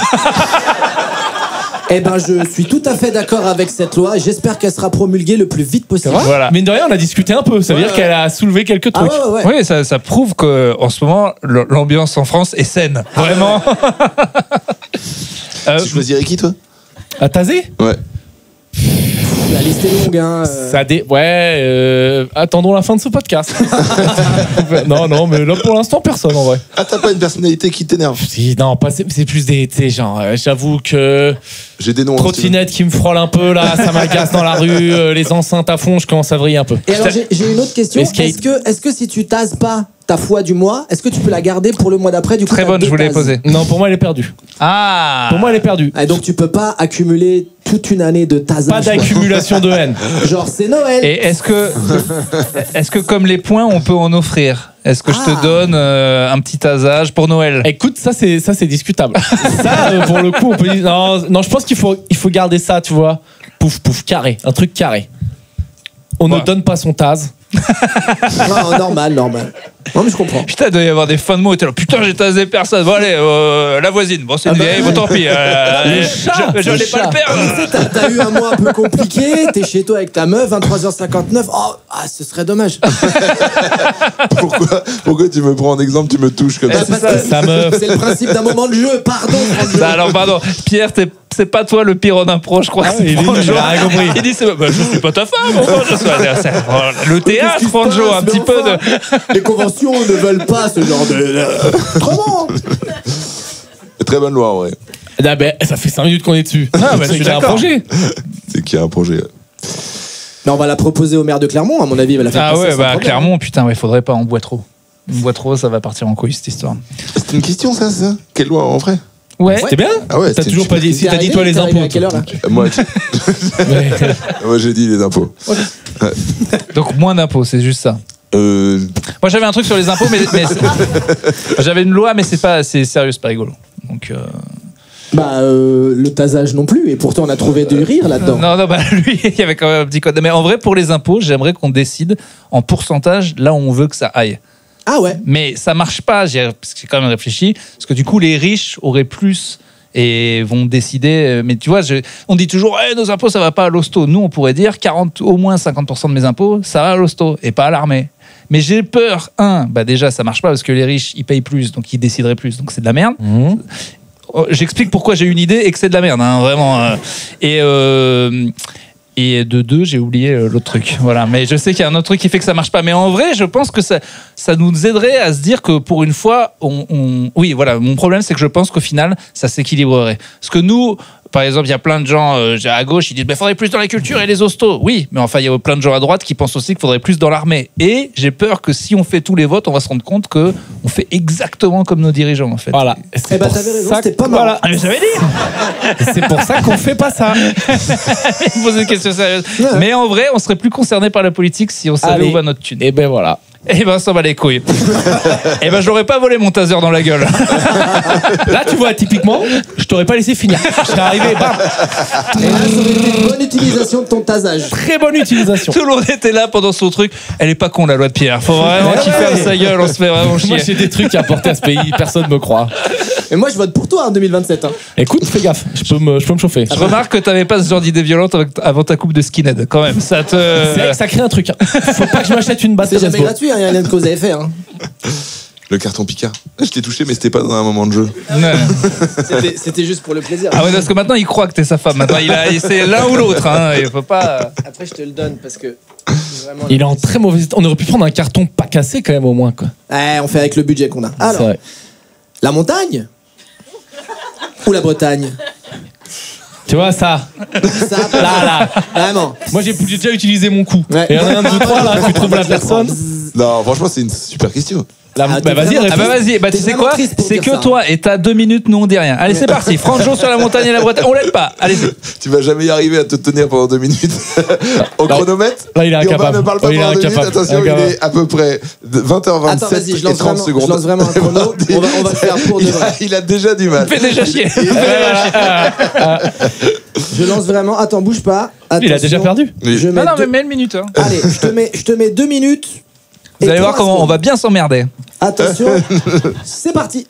Eh ben, je suis tout à fait d'accord avec cette loi et j'espère qu'elle sera promulguée le plus vite possible. Voilà. Mine de rien, on a discuté un peu. Ça veut dire qu'elle a soulevé quelques Ah trucs. ouais. Oui, ça prouve qu'en ce moment, l'ambiance en France est saine. Vraiment. Tu choisirais qui, toi? À taser? Ouais. La liste est longue, hein. Attendons la fin de ce podcast. non, mais là pour l'instant personne en vrai. Ah, t'as pas une personnalité qui t'énerve? Si, non, pas, c'est plus des, tu sais, genre, j'avoue que J'ai des noms. trottinette qui me frôle un peu là, ça m'agace dans la rue, les enceintes à fond, je commence à vriller un peu. Et alors, j'ai une autre question. Escape. Est-ce que si tu tases pas ta foi du mois, est-ce que tu peux la garder pour le mois d'après? Du coup, Très t'as bonne, deux je voulais tases. poser. Non, pour moi elle est perdue. Ah. Pour moi elle est perdue. Et donc tu peux pas accumuler toute une année de tasage. Pas d'accumulation de haine. Genre c'est Noël. Et est-ce que comme les points, on peut en offrir? Est-ce que je te donne un petit tasage pour Noël? Écoute, ça c'est discutable. Ça, pour le coup, on peut dire. Non, je pense qu'il faut garder ça, tu vois. Pouf, carré. Un truc carré. On ne donne pas son tase. Non, normal. Non mais je comprends. Putain, il doit y avoir des fins de mots. T'es là, putain, j'ai tasé personne. Bon, allez, la voisine. Bon, c'est une vieille, bon, tant pis. Les chats, je les n'allais pas chats. le perdre. T'as eu un mois un peu compliqué, t'es chez toi avec ta meuf, 23h59. Ce serait dommage. Pourquoi tu me prends en exemple, tu me touches comme ça? Parce ça, que sa meuf. c'est le principe d'un moment de jeu. Pardon. Bah, alors, pardon. Pierre, c'est pas toi le pire en impro, je crois. Ah oui, il a rien compris. Il dit, je suis pas ta femme. Le théâtre, Franjo, un petit peu de. Les conventions ne veulent pas ce genre de. Comment? Très bonne loi, en vrai. Ah ben, ça fait 5 minutes qu'on est dessus. Ah, bah, je C'est suis qu'il y a un d'accord. projet. C'est qu'il y a un projet. Mais on va la proposer au maire de Clermont, à mon avis. Il va la faire Ah passer ouais, sans bah, problème. Clermont, putain, ouais, faudrait pas, on boit trop. On boit trop, ça va partir en couille, cette histoire. C'est une question, ça? Quelle loi, en vrai? Ouais. C'était bien? Ah ouais, T'as c'est toujours une pas dit. Si T'es t'as dit arrivé, toi les t'es arrivé impôts. à quelle heure, là Moi, Mais- moi, j'ai dit les impôts. Donc moins d'impôts, c'est juste ça. Moi j'avais un truc sur les impôts, mais j'avais une loi, mais c'est sérieux, c'est pas rigolo. Donc le tasage non plus. Et pourtant, on a trouvé du rire là-dedans. non, bah lui, il y avait quand même un petit code. Mais en vrai, pour les impôts, j'aimerais qu'on décide en pourcentage là où on veut que ça aille. Ah ouais. Mais ça marche pas, parce que j'ai quand même réfléchi, parce que du coup les riches auraient plus et vont décider. Mais tu vois, on dit toujours nos impôts ça va pas à l'hosto. Nous on pourrait dire au moins 50% de mes impôts ça va à l'hosto et pas à l'armée. Mais j'ai peur, déjà ça marche pas parce que les riches ils payent plus donc ils décideraient plus donc c'est de la merde. J'explique pourquoi j'ai une idée et que c'est de la merde, vraiment. Et de deux, j'ai oublié l'autre truc. Voilà. Mais je sais qu'il y a un autre truc qui fait que ça marche pas. Mais en vrai, je pense que ça nous aiderait à se dire que pour une fois, oui, voilà. Mon problème, c'est que je pense qu'au final, ça s'équilibrerait. Parce que nous, par exemple, il y a plein de gens à gauche, ils disent il faudrait plus dans la culture et les hostos. Oui, mais enfin, il y a plein de gens à droite qui pensent aussi qu'il faudrait plus dans l'armée. Et j'ai peur que si on fait tous les votes, on va se rendre compte qu'on fait exactement comme nos dirigeants, en fait. Voilà. Eh ben, t'avais raison, c'était pas mal. Voilà. Ah, mais j'avais dit. C'est pour ça qu'on fait pas ça. Il me pose une question sérieuse. Ouais. Mais en vrai, on serait plus concerné par la politique si on savait Allez. où va notre thune. Et ben voilà. Eh ben, ça va les couilles. Eh ben, j'aurais pas volé mon taser dans la gueule. Là, tu vois, typiquement, je t'aurais pas laissé finir. Je serais arrivé, bam. Et là, ça aurait été une bonne utilisation de ton tasage. Très bonne utilisation. Tout le monde était là pendant son truc. Elle est pas con, la loi de Pierre. Faut vraiment qu'il ferme sa gueule. On se fait vraiment Moi, chier. j'ai des trucs à apporter à ce pays. Personne me croit. Et moi, je vote pour toi en 2027. Hein. Écoute, fais gaffe. Je peux me chauffer. Je remarque que t'avais pas ce genre d'idée violente avant ta coupe de skinhead, quand même. Ça te. C'est vrai que ça crée un truc. Hein. Faut pas que je m'achète une batte C'est de jamais baseball. gratuit, il n'y a rien que vous avez fait. Hein. Le carton Picard. Je t'ai touché, mais c'était pas dans un moment de jeu. Ouais. C'était juste pour le plaisir. Ah ouais, parce que maintenant il croit que t'es sa femme. Maintenant c'est l'un ou l'autre. Hein. Il faut pas. Après, je te le donne parce que. Vraiment, Il est en très mauvais état. On aurait pu prendre un carton pas cassé quand même au moins. Quoi. on fait avec le budget qu'on a. C'est Alors, vrai. la montagne ou la Bretagne? Tu vois ça. Ça, Là. Vraiment. Moi j'ai déjà utilisé mon coup. Ouais. Et il y en a un, deux, trois là. Tu trouves la personne. Non, franchement, c'est une super question. Bah t'es vas-y, vraiment- réponds. Ah bah vas-y, bah T'es tu sais vraiment quoi? triste pour C'est dire que ça, toi et t'as 2 minutes, nous on dit rien. Allez, c'est parti. Franjo sur la montagne et la Bretagne. On l'aide pas. Allez-y. Tu vas jamais y arriver à te tenir pendant 2 minutes. Au chronomètre. Là, il est Urbain incapable. ne parle pas Oh, il est pendant 2 minutes. incapable. Attention, il Incapable. est à peu près de 20h27 Attends, vas-y, et 30 secondes. je lance vraiment un chrono. On va le faire pour de vrai. Il a déjà du mal. Fais déjà chier. Je lance vraiment. Attends, bouge pas. Il a déjà Attention. perdu. Oui. Je mets Non, deux- mais mets une minute. Hein. Allez, je te mets 2 minutes Vous Et allez voir toi, comment on Asco va bien s'emmerder. Attention, c'est parti.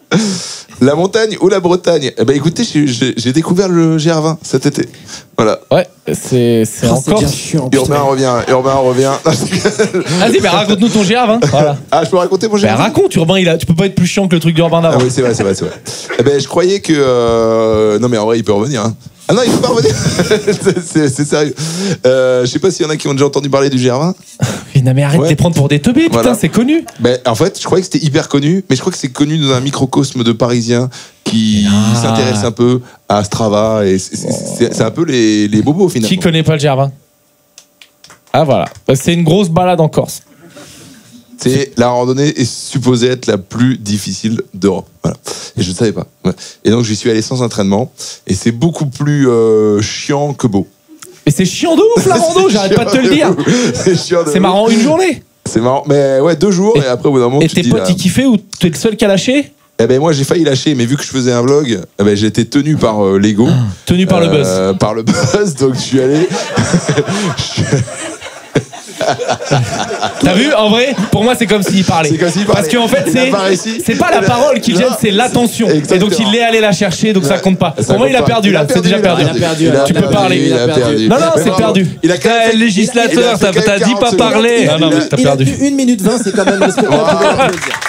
La montagne ou la Bretagne? Eh ben écoutez, j'ai découvert le GR20 cet été. Voilà. Ouais, c'est Oh, c'est encore. bien chiant. Urbain revient. Vas-y, mais raconte-nous ton GR20. Voilà. Ah, je peux raconter mon GR20? Raconte, Urbain, tu peux pas être plus chiant que le truc d'Urbain Ah d'avant. oui, c'est vrai. Eh ben, je croyais que... Non, mais en vrai, il peut revenir. Hein. Ah non, il peut pas revenir. c'est sérieux. Je sais pas s'il y en a qui ont déjà entendu parler du GR20. Non, mais arrête de les prendre pour des teubés, putain, Voilà. c'est connu. Ben, en fait, je croyais que c'était hyper connu, mais je crois que c'est connu dans un microcosme de Parisiens qui s'intéressent un peu à Strava. Et c'est un peu les bobos, finalement. Qui connaît pas le GR20? Ah, voilà. C'est une grosse balade en Corse. La randonnée est supposée être la plus difficile d'Europe. Voilà. Et je ne savais pas. Ouais. Et donc, j'y suis allé sans entraînement. Et c'est beaucoup plus chiant que beau. Et c'est chiant de ouf, la rando, j'arrête pas de te le dire. C'est chiant de C'est ouf. marrant une journée. C'est marrant. Mais ouais, 2 jours. Et après, au bout d'un moment, Et tu te tes dis, potes, là, ils kiffaient ou t'es le seul qui a lâché? Eh ben moi j'ai failli lâcher, mais vu que je faisais un vlog, eh ben, j'ai été tenu par l'ego. Tenu par le buzz. Par le buzz, donc je suis allé. T'as vu, en vrai, pour moi, c'est comme s'il parlait. C'est comme s'il parlait. Parce qu'en fait, Il a pas réussi. c'est pas la parole qui Non. gêne, c'est l'attention. Et Exactement. donc, il est allé la chercher, donc ça compte pas. Ça Pour moi, compte il a pas. perdu là, c'est déjà perdu. Il a perdu, Tu peux parler. il a perdu. Non, non, Mais c'est bravo. perdu. Il a quand même fait- législateur, il a fait quand même t'as dit 40 pas secondes. parler. Non, non, mais t'as Il a perdu. tenu 1 minute 20, c'est quand même respectable. Vous pouvez l'applaudir.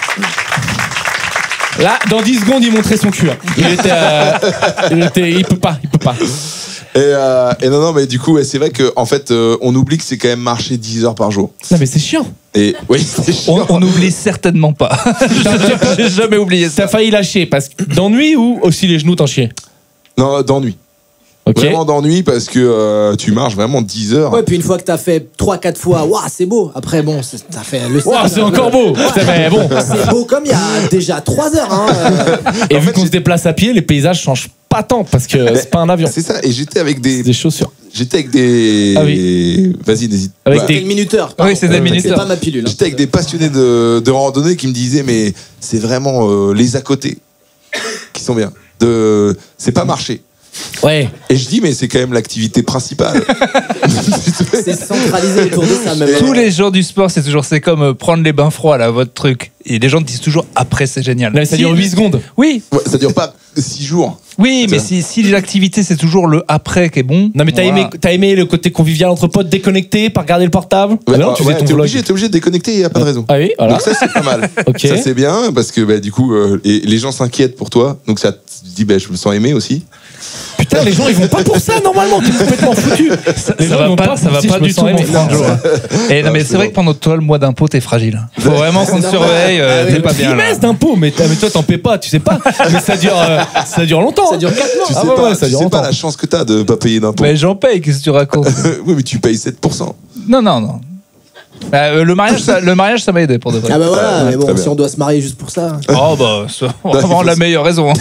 Là, dans 10 secondes, il montrait son cul. Hein. Il peut pas. Et non, mais du coup, ouais, c'est vrai qu'en fait, on oublie que c'est quand même marcher 10 heures par jour. Non, mais c'est chiant. Et oui, c'est chiant. On n'oublie certainement pas. J'ai jamais oublié ça. T'as failli lâcher parce que d'ennui ou aussi les genoux t'en chier? Non, d'ennui. Ok. Vraiment d'ennui parce que tu marches vraiment 10 heures. Ouais, puis une fois que t'as fait 3-4 fois, waouh, c'est beau. Après, bon, t'as fait le Ouah, cercle c'est un encore peu. beau. Putain, mais bon. C'est beau comme il y a déjà 3 heures. Hein. Et vu qu'on se déplace à pied, les paysages changent pas tant parce que c'est pas un avion. C'est ça. Et j'étais avec C'est des chaussures. des. Ah oui. Vas-y, n'hésite. Avec C'est des- le minuteur. Oui, c'est des minuteurs. C'est pas ma pilule. hein. J'étais avec des passionnés de randonnée qui me disaient mais c'est vraiment les à côté qui sont bien. C'est pas marcher. Ouais. Et je dis mais c'est quand même l'activité principale. C'est centralisé autour de ça même. Tous les jours du sport, c'est comme prendre les bains froids, là, votre truc. Et les gens te disent toujours après, c'est génial. Là, ça dure 8 secondes. Oui, Ouais, ça dure pas 6 jours. oui, mais si l'activité, c'est toujours le après qui est bon. Non, mais voilà. t'as aimé le côté convivial entre potes, déconnecté, pas regarder le portable? Ouais, Ah non, tu ouais, fais ton t'es vlog. obligé de déconnecter, il y a pas de raison. Ah oui, voilà. Donc ça c'est pas mal. Ok. Ça c'est bien parce que bah, du coup et les gens s'inquiètent pour toi. Donc ça te dit bah, je me sens aimé aussi. Putain, les gens, ils vont pas pour ça normalement. T'es complètement foutu. Les gens, ils vont Ça va si pas je me du tout, sens mon aimé. Franjo. Et non, mais c'est vrai que pendant toi, le mois d'impôt, t'es fragile. Faut vraiment qu'on te normal. surveille, Ah oui, t'es pas bien là. Trimestre d'impôt, mais toi t'en paies pas, tu sais pas. Mais ça dure longtemps. Ça dure 4 mois. Tu sais Ah ouais, pas, ouais, ça tu dure sais pas longtemps. la chance que t'as de pas payer d'impôts. Mais j'en paye, qu'est-ce que tu racontes? Oui mais tu payes 7%. Non. Le mariage, ça m'a aidé pour de vrai. Ah bah voilà, mais très bon, bien. si on doit se marier juste pour ça. Oh bah, c'est vraiment la meilleure raison.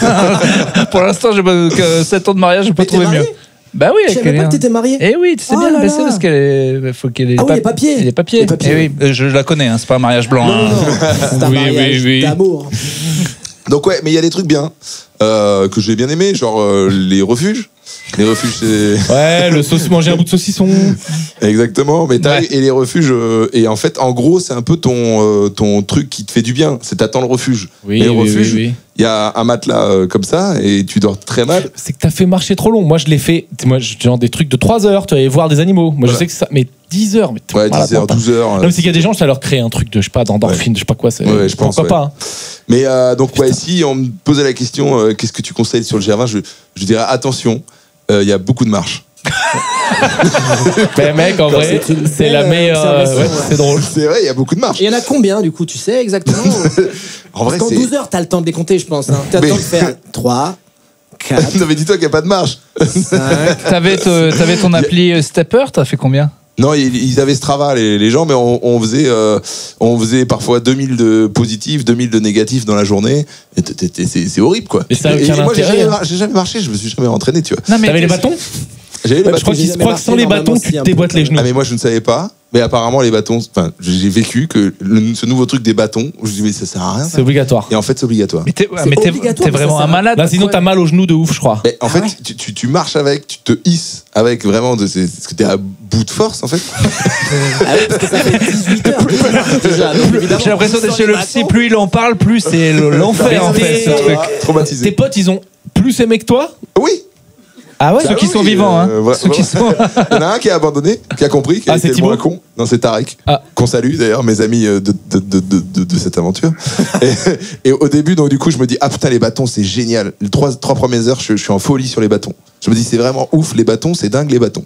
Pour l'instant, j'ai pas que 7 ans de mariage, j'ai pas Mais t'es trouvé mieux. marié? Bah oui, Je avec savais pas Léa. que t'étais marié. Eh oui, tu sais Oh bien, là mais là. c'est parce qu'elle faut qu'elle ait Ah oui, les papiers. Les papiers. Les papiers. Eh oui, je la connais, hein, c'est pas un mariage blanc. hein. C'est un Oui, mariage oui. d'amour. Donc ouais mais il y a des trucs bien que j'ai bien aimé genre les refuges. Les refuges c'est Ouais, manger un bout de saucisson. exactement. Mais Ouais. et les refuges et en fait en gros c'est un peu ton truc qui te fait du bien. C'est t'attends le refuge. Oui, et le oui, refuge oui, oui. il y a un matelas comme ça et tu dors très mal. C'est que t'as fait marcher trop long. Moi, je l'ai fait. Moi, genre des trucs de 3 heures. Tu vas aller voir des animaux. Moi, je Voilà. sais que ça. Mais 10 heures. Mais t'es Ouais malade 10 heures mental. 12 heures. Non, mais c'est qu'il y a des gens, ça leur crée un truc de, je sais pas, d'endorphine, je sais pas quoi. Ouais, je pense, Pourquoi ouais. pas. Hein. Mais donc ouais, si on me posait la question, qu'est-ce que tu conseilles sur le GR20, je dirais attention, il y a beaucoup de marches. Mais mec, en vrai, c'est une c'est la belle meilleure. observation, Ouais, ouais. c'est drôle. C'est vrai, il y a beaucoup de marches. Et il y en a combien du coup, tu sais exactement? En vrai, Parce qu'en c'est. 12 heures, t'as le temps de les compter, je pense. Hein. T'as le Mais- temps de faire 3, 4, non mais dis-toi qu'il n'y a pas de marche. 5. T'avais ton appli Stepper, t'as fait combien? Non, ils avaient Strava les gens, mais on faisait parfois 2000 de positifs, 2000 de négatifs dans la journée. Et c'est horrible quoi. Et ça a aucun moi intérêt, hein. j'ai jamais marché, je me suis jamais entraîné, tu vois. Non, mais T'avais les bâtons? J'avais les Je crois bâtons. que sans les bâtons, tu te déboîtes les genoux. Ah mais moi je ne savais pas. Mais apparemment, les bâtons, enfin, j'ai vécu que ce nouveau truc des bâtons, je me dis, mais ça sert à rien. C'est obligatoire. Et en fait, c'est obligatoire. Mais t'es obligatoire, vraiment ça un malade. Là, sinon, t'as mal au genou de ouf, je crois. Mais en fait, tu marches avec, tu te hisses avec vraiment, parce que t'es à bout de force, en fait. Ah oui, parce que ça fait 18 heures déjà. Donc, évidemment, J'ai l'impression d'être chez le psy, bâtons. plus il en parle, plus c'est l'enfer en fait, ce truc. Traumatisé. Tes potes, ils ont plus aimé que toi? Oui. Ah ouais? Ceux qui oui, sont vivants, hein. Ceux qui sont. Il y en a un qui a abandonné, qui a compris, qui a été c'est le moins Thibaut con. Non, c'est Tarek. Ah. Qu'on salue d'ailleurs, mes amis de cette aventure. Et au début, donc du coup, je me dis, ah putain, les bâtons, c'est génial. Les trois premières heures, je suis en folie sur les bâtons. Je me dis, c'est vraiment ouf, les bâtons, c'est dingue, les bâtons.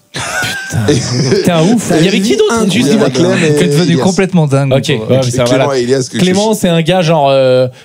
T'es un ouf. Il y avait qui d'autre? Incroyable. Juste Il y dis-moi. avait Clem et T'es devenu Elias. complètement dingue. Ok, toi. ouais, mais ça, Clément voilà. et Elias. Clément, c'est un gars genre,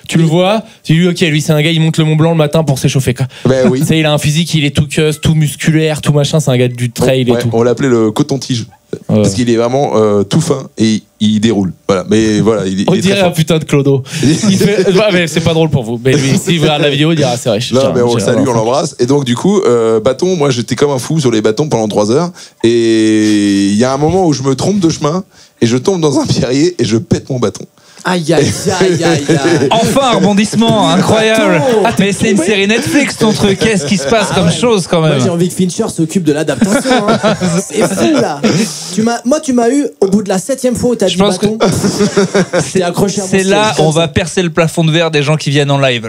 tu le vois, tu dis ok, lui c'est un gars, il monte le Mont Blanc le matin pour s'échauffer quoi. Ben oui. Tu sais, il a un physique, il est tout cuss, tout musculaire, tout machin, c'est un gars du trail Ouais, et tout. on l'appelait le coton-tige. Ouais. Parce qu'il est vraiment tout fin et il déroule. Voilà. Mais voilà, il On est très dirait un fort. putain de Clodo. Il fait... ouais, mais c'est pas drôle pour vous. Mais lui, s'il regarde la vidéo, il dira c'est vrai. Non, mais on le salue, on l'embrasse. Et donc, du coup, bâton, moi, j'étais comme un fou sur les bâtons pendant 3 heures. Et il y a un moment où je me trompe de chemin et je tombe dans un pierrier et je pète mon bâton. Aïe, aïe, aïe, aïe, aïe. Enfin, un rebondissement, incroyable. Mais c'est une série Netflix ton truc. Qu'est-ce qui se passe comme chose quand Moi, même? j'ai envie que Fincher s'occupe de l'adaptation. Hein. C'est fou, là. Tu m'as eu au bout de la 7e fois où t'as dit pense bâton. T'es accroché à mon C'est siège, là, comme on ça. va percer le plafond de verre des gens qui viennent en live.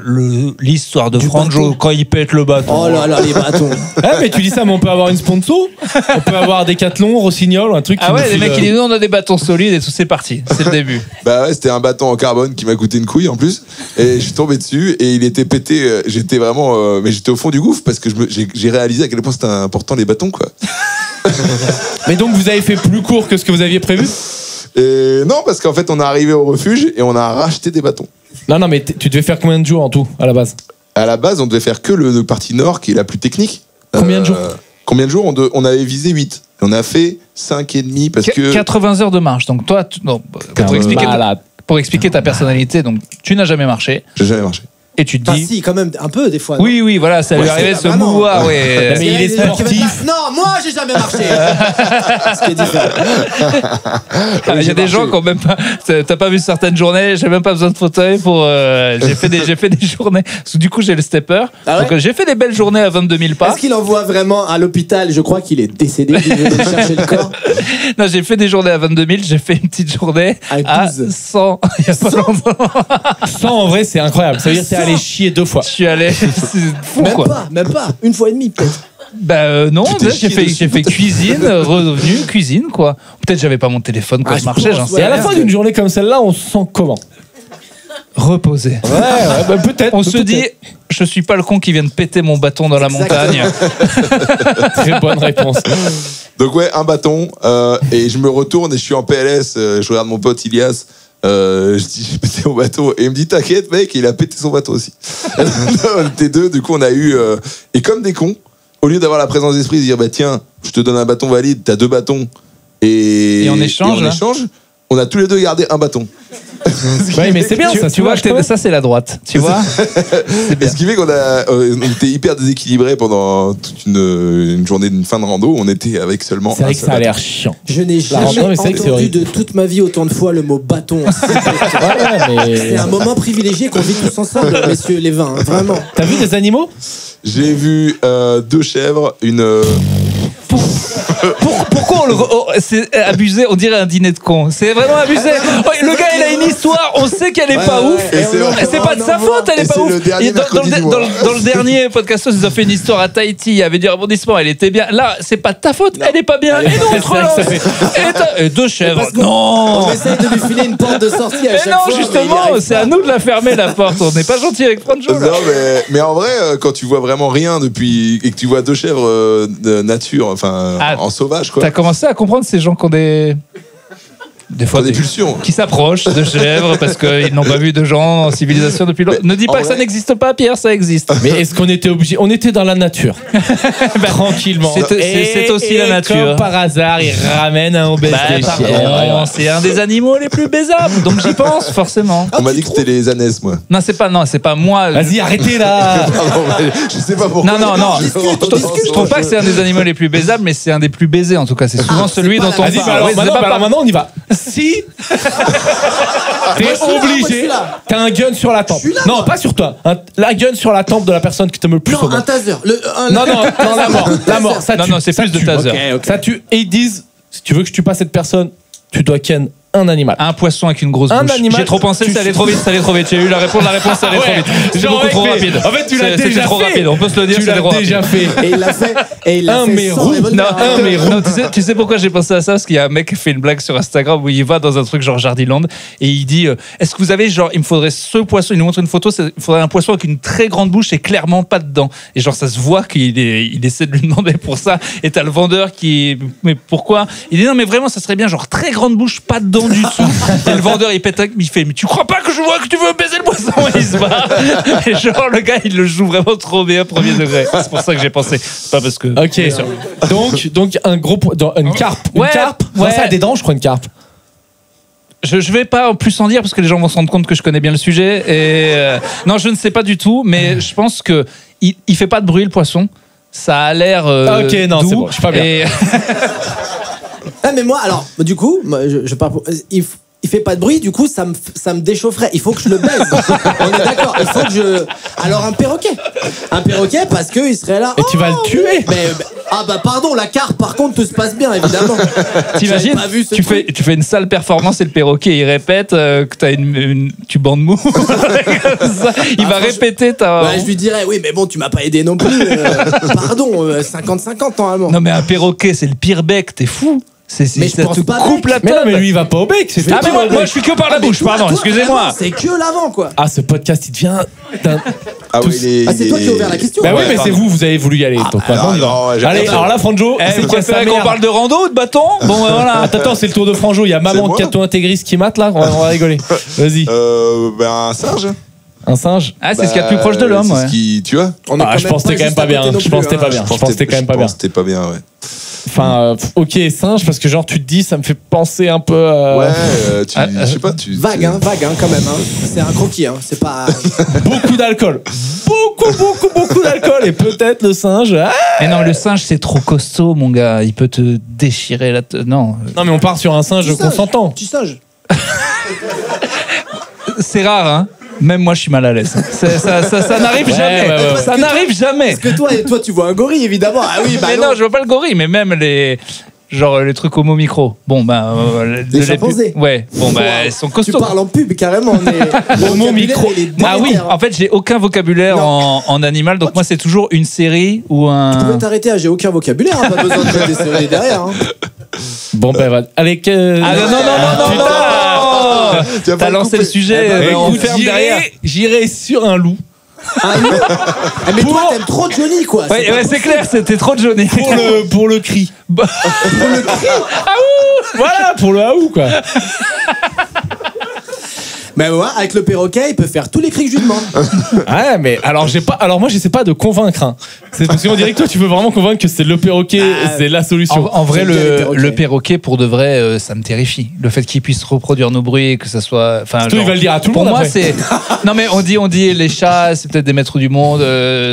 L'histoire de Du Franjo bâton. quand il pète le bâton. Oh là là, les bâtons. Ah, mais tu dis ça, mais on peut avoir une sponsor. On peut avoir Decathlon, Rossignol, un truc. Ah qui ouais, nous les file, mecs ils disent non, on a des bâtons solides et tout, c'est parti. C'est le début. Bah ouais, c'était un bâton en carbone qui m'a coûté une couille en plus. Et je suis tombé dessus et il était pété. J'étais vraiment. Mais j'étais au fond du gouffre parce que j'ai réalisé à quel point c'était important les bâtons, quoi. Mais donc vous avez fait plus court que ce que vous aviez prévu? Et non, parce qu'en fait, on est arrivé au refuge et on a racheté des bâtons. Non, mais tu devais faire combien de jours en tout à la base? À la base, on devait faire que le partie nord qui est la plus technique. Combien de jours? Combien de jours on avait visé 8. On a fait 5,5 parce que. 80 heures de marche. Donc toi, non, Malade. pour expliquer ta personnalité, donc tu n'as jamais marché J'ai jamais marché. et tu te Enfin, dis. si, quand même, un peu, des fois. Oui, oui, voilà, ça lui Ouais, arrivait de c'est se vraiment. mouvoir, Mais ouais. il est y a des gens qui sportif. veulent pas- Non, moi, j'ai jamais marché. Ce qui est différent. Il y a des gens qui ont même pas. T'as pas vu certaines journées, j'ai même pas besoin de fauteuil pour. J'ai fait des journées. Parce que du coup, j'ai le stepper. Ah ouais Donc j'ai fait des belles journées à 22 000 pas. Est-ce qu'il envoie vraiment à l'hôpital? Je crois qu'il est décédé. Il veut chercher le corps. Non, j'ai fait des journées à 22 000, j'ai fait une petite journée À à 12. 100. Il y a pas longtemps. 100 en vrai, c'est incroyable. Ça veut dire que t'es allé chier 2 fois. Je suis allé. C'est fou, Même quoi. pas, même pas. Une fois et demie, peut-être. Bah non, Tu t'es j'ai chié fait, dessus. j'ai fait cuisine, revenu, cuisine, quoi. Peut-être j'avais pas mon téléphone quand Ah, je je marchais, pense, j'en ouais. sais Et à la rien. fin d'une journée comme celle-là, on se sent comment? Reposer. Ouais, bah, peut-être. On se dit, je suis pas le con qui vient de péter mon bâton dans la montagne. Très bonne réponse. Donc ouais, un bâton. Et je me retourne et je suis en PLS. Je regarde mon pote Ilias. Je dis, j'ai pété mon bateau. Et il me dit, t'inquiète, mec, il a pété son bateau aussi. On était deux, du coup, on a eu. Et comme des cons, au lieu d'avoir la présence d'esprit, de dire, bah tiens, je te donne un bâton valide, t'as 2 bâtons. Et en échange, là on a tous les deux gardé un bâton. Ouais, mais c'est bien ça, Tu vois, ça c'est la droite. Tu vois. Ce qui fait qu'on on était hyper déséquilibrés pendant toute une journée d'une fin de rando. On était avec seulement C'est vrai un que seul ça a bâton. l'air chiant. Je n'ai Non, jamais mais c'est vrai que c'est entendu horrible. de toute ma vie autant de fois le mot bâton. C'est Mais... un moment privilégié qu'on vit tous ensemble, messieurs les vins. Hein, vraiment. T'as vu des animaux? J'ai vu 2 chèvres, une. Pourquoi c'est abusé? On dirait un dîner de cons. C'est vraiment abusé. Oh, le gars, il a une histoire. On sait qu'elle est pas ouais, ouf. et c'est vrai. C'est pas de sa faute, elle Et est pas c'est ouf. le dernier Et dans mercredi du mois. dans le dernier podcast, ils ont fait une histoire à Tahiti. Il y avait du rebondissement. Elle était bien. Là, c'est pas de ta faute. Elle est pas bien. Et non, C'est vrai que ça fait- et 2 chèvres. Parce qu'on- Non. On essaye de lui filer une porte de sortie à Mais chaque non, fois. mais il y justement, arrive c'est pas. à nous de la fermer, la porte. On n'est pas gentil avec Franjo, là. Non, mais en vrai, quand tu vois vraiment rien depuis. Et que tu vois 2 chèvres de nature, enfin, Ah, en sauvage, quoi. T'as commencé à comprendre ces gens qui ont des. Des fois, Des pulsions. qui s'approchent de chèvres parce qu'ils n'ont pas vu de gens en civilisation depuis longtemps. Ne dis en pas que ça vrai- n'existe pas, Pierre, ça existe. Mais est-ce qu'on était obligé? On était dans la nature. Tranquillement. C'est aussi la nature. Comme par hasard, il ramène un obèse des Pardon, c'est un des animaux les plus baisables, donc j'y pense forcément. On m'a dit que c'était les ânesses, moi. Non, c'est pas moi. Vas-y, arrêtez là. Pardon, mais je sais pas pourquoi. Non. Je trouve pas que c'est un des animaux les plus baisables, mais c'est un des plus baisés en tout cas. C'est souvent celui dont on Vas-y, bah parle. alors, Ouais, c'est maintenant, pas bah alors par- maintenant, on y va. Si t'es moi, je suis obligé, là. t'as un gun sur la tempe. Je suis là, Non, moi. pas sur toi. La gun sur la tempe de la personne qui te met le plus au Non, monde. un taser. Non, la mort. La mort, ça Non, tue. non, c'est Ça plus de tue. taser. Ok. Ça tue. Et ils disent, si tu veux que je tue pas cette personne, tu dois ken un animal. Un poisson avec une grosse Un bouche. animal, J'ai trop pensé, tu- ça allait trop vite. J'ai eu la réponse, ça allait trop vite. C'est Genre, beaucoup mec, trop mais- rapide. En fait, tu l'as C'était déjà trop fait. rapide. On peut se le dire, Tu c'était l'as trop rapide. déjà fait. Et il l'a fait. Et il l'a Un fait mais sans roux. revolver. Non, tu sais pourquoi j'ai pensé à ça? Parce qu'il y a un mec qui fait une blague sur Instagram où il va dans un truc genre Jardiland et il dit est-ce que vous avez genre, il me faudrait ce poisson, il nous montre une photo, il faudrait un poisson avec une très grande bouche et clairement pas dedans. Et genre, ça se voit il essaie de lui demander pour ça. Et t'as le vendeur qui, mais pourquoi? Il dit non, mais vraiment, ça serait bien, genre très grande bouche, pas dedans du tout. Et le vendeur, il fait, mais tu crois pas que je vois que tu veux baiser le poisson? Et il se barre. Et genre, le gars, il le joue vraiment trop bien, premier degré. C'est pour ça que j'ai pensé. C'est pas parce que. Ok. Bien sûr. Donc un gros une carpe. Ouais, Une carpe. ouais. Ça a des dents, je crois, une carpe. Je vais pas en plus en dire parce que les gens vont se rendre compte que je connais bien le sujet. Et non, je ne sais pas du tout, mais je pense que il fait pas de bruit le poisson. Ça a l'air. Ok, non, doux. c'est bon, je suis pas bien. Et- Ah, mais moi, alors, du coup, moi, je parle pour- il fait pas de bruit, du coup, ça me déchaufferait. Il faut que je le baise. On est d'accord. Il faut que je. Alors, un perroquet. Un perroquet, parce qu'il serait là. Et tu vas le tuer. Ah, bah, pardon, la carte, par contre, tout se passe bien, évidemment. T'imagines, J'avais pas vu ce tu truc. fais une sale performance et le perroquet il répète que t'as tu bandes mou. Comme ça, il va répéter ta. Ouais, je lui dirais, oui, mais bon, tu m'as pas aidé non plus. Pardon, 50-50 normalement. Non mais un perroquet c'est le pire bec, t'es fou. Mais je ça pense te pas coupe bec. la Mais non, table. mais lui, il va pas au bec. C'est Ah mais moi je suis que par la bouche, Toi, pardon, toi, excusez-moi. vraiment, c'est que l'avant, quoi. Ah, ce podcast, il devient. Ah oui, Ah, c'est toi qui as ouvert la question. Bah oui, Ouais, mais pardon. c'est vous avez voulu y aller. Donc maintenant, on y va. non, j'ai Allez, pas- alors là, Franjo, Eh, c'est vous quoi ça préférez qu'on parle de rando ou de bâton? Bon voilà. Attends, c'est le tour de Franjo. Il y a C'est maman moi Cato intégriste qui mate là. On va rigoler. Vas-y. Ben, un singe. Un singe. Ah c'est ce qu'il y a de plus proche de l'homme. C'est ouais. ce qui, tu vois. On est Ah, quand je même pense que t'es quand même juste pas à côté bien. non Je pense que plus, t'es pas hein. bien. Je pense que t'es quand même pas bien. C'était pas bien, ouais. Enfin, ok, singe, parce que genre, tu te dis, ça me fait penser un peu. Ouais, je sais pas, Vague, quand même. Hein. C'est un croquis, hein. C'est pas. Beaucoup d'alcool. Beaucoup d'alcool. Et peut-être le singe. Ah Mais non, le singe c'est trop costaud mon gars, il peut te déchirer la non. non, mais on part sur un singe Petit singe. consentant. Petit singe. C'est rare hein. Même moi je suis mal à l'aise. Ça n'arrive Ouais, jamais. ouais. Ça n'arrive jamais. Parce que toi, tu vois un gorille, évidemment. Ah oui, bah Mais non, je vois pas le gorille, mais même les trucs homo micro. Bon bah Les chimpanzés. Ouais. Bon bah Wow. ils sont Tu costauds. parles en pub, carrément. Homo micro. Ah oui, en fait j'ai aucun vocabulaire en animal, donc moi c'est toujours une série ou Tu peux un. t'arrêter à j'ai aucun vocabulaire, hein, pas besoin de mettre des séries derrière. Hein. Bon, ben, va. Allez, que. Ah non. Tu vas pas T'as le lancé couper. le sujet, Eh ben, on Écoute, ferme derrière. j'irai sur un loup. Ah, mais toi, t'aimes trop Johnny, quoi. Ouais, c'est clair, c'était trop Johnny. Pour le cri. Voilà, pour le haou, quoi. Mais ouais, avec le perroquet, il peut faire tous les cris que je lui demande. Ouais, mais alors moi, j'essaie pas de convaincre. Hein. C'est parce qu'on dirait que toi, tu veux vraiment convaincre que c'est le perroquet, c'est la solution. En vrai, J'aime bien les perroquets. le perroquet, pour de vrai, ça me terrifie. Le fait qu'il puisse reproduire nos bruits, que ça soit. Enfin, Toi, il va le dire à tout le pour monde, moi, après. c'est. Non, mais on dit les chats, c'est peut-être des maîtres du monde,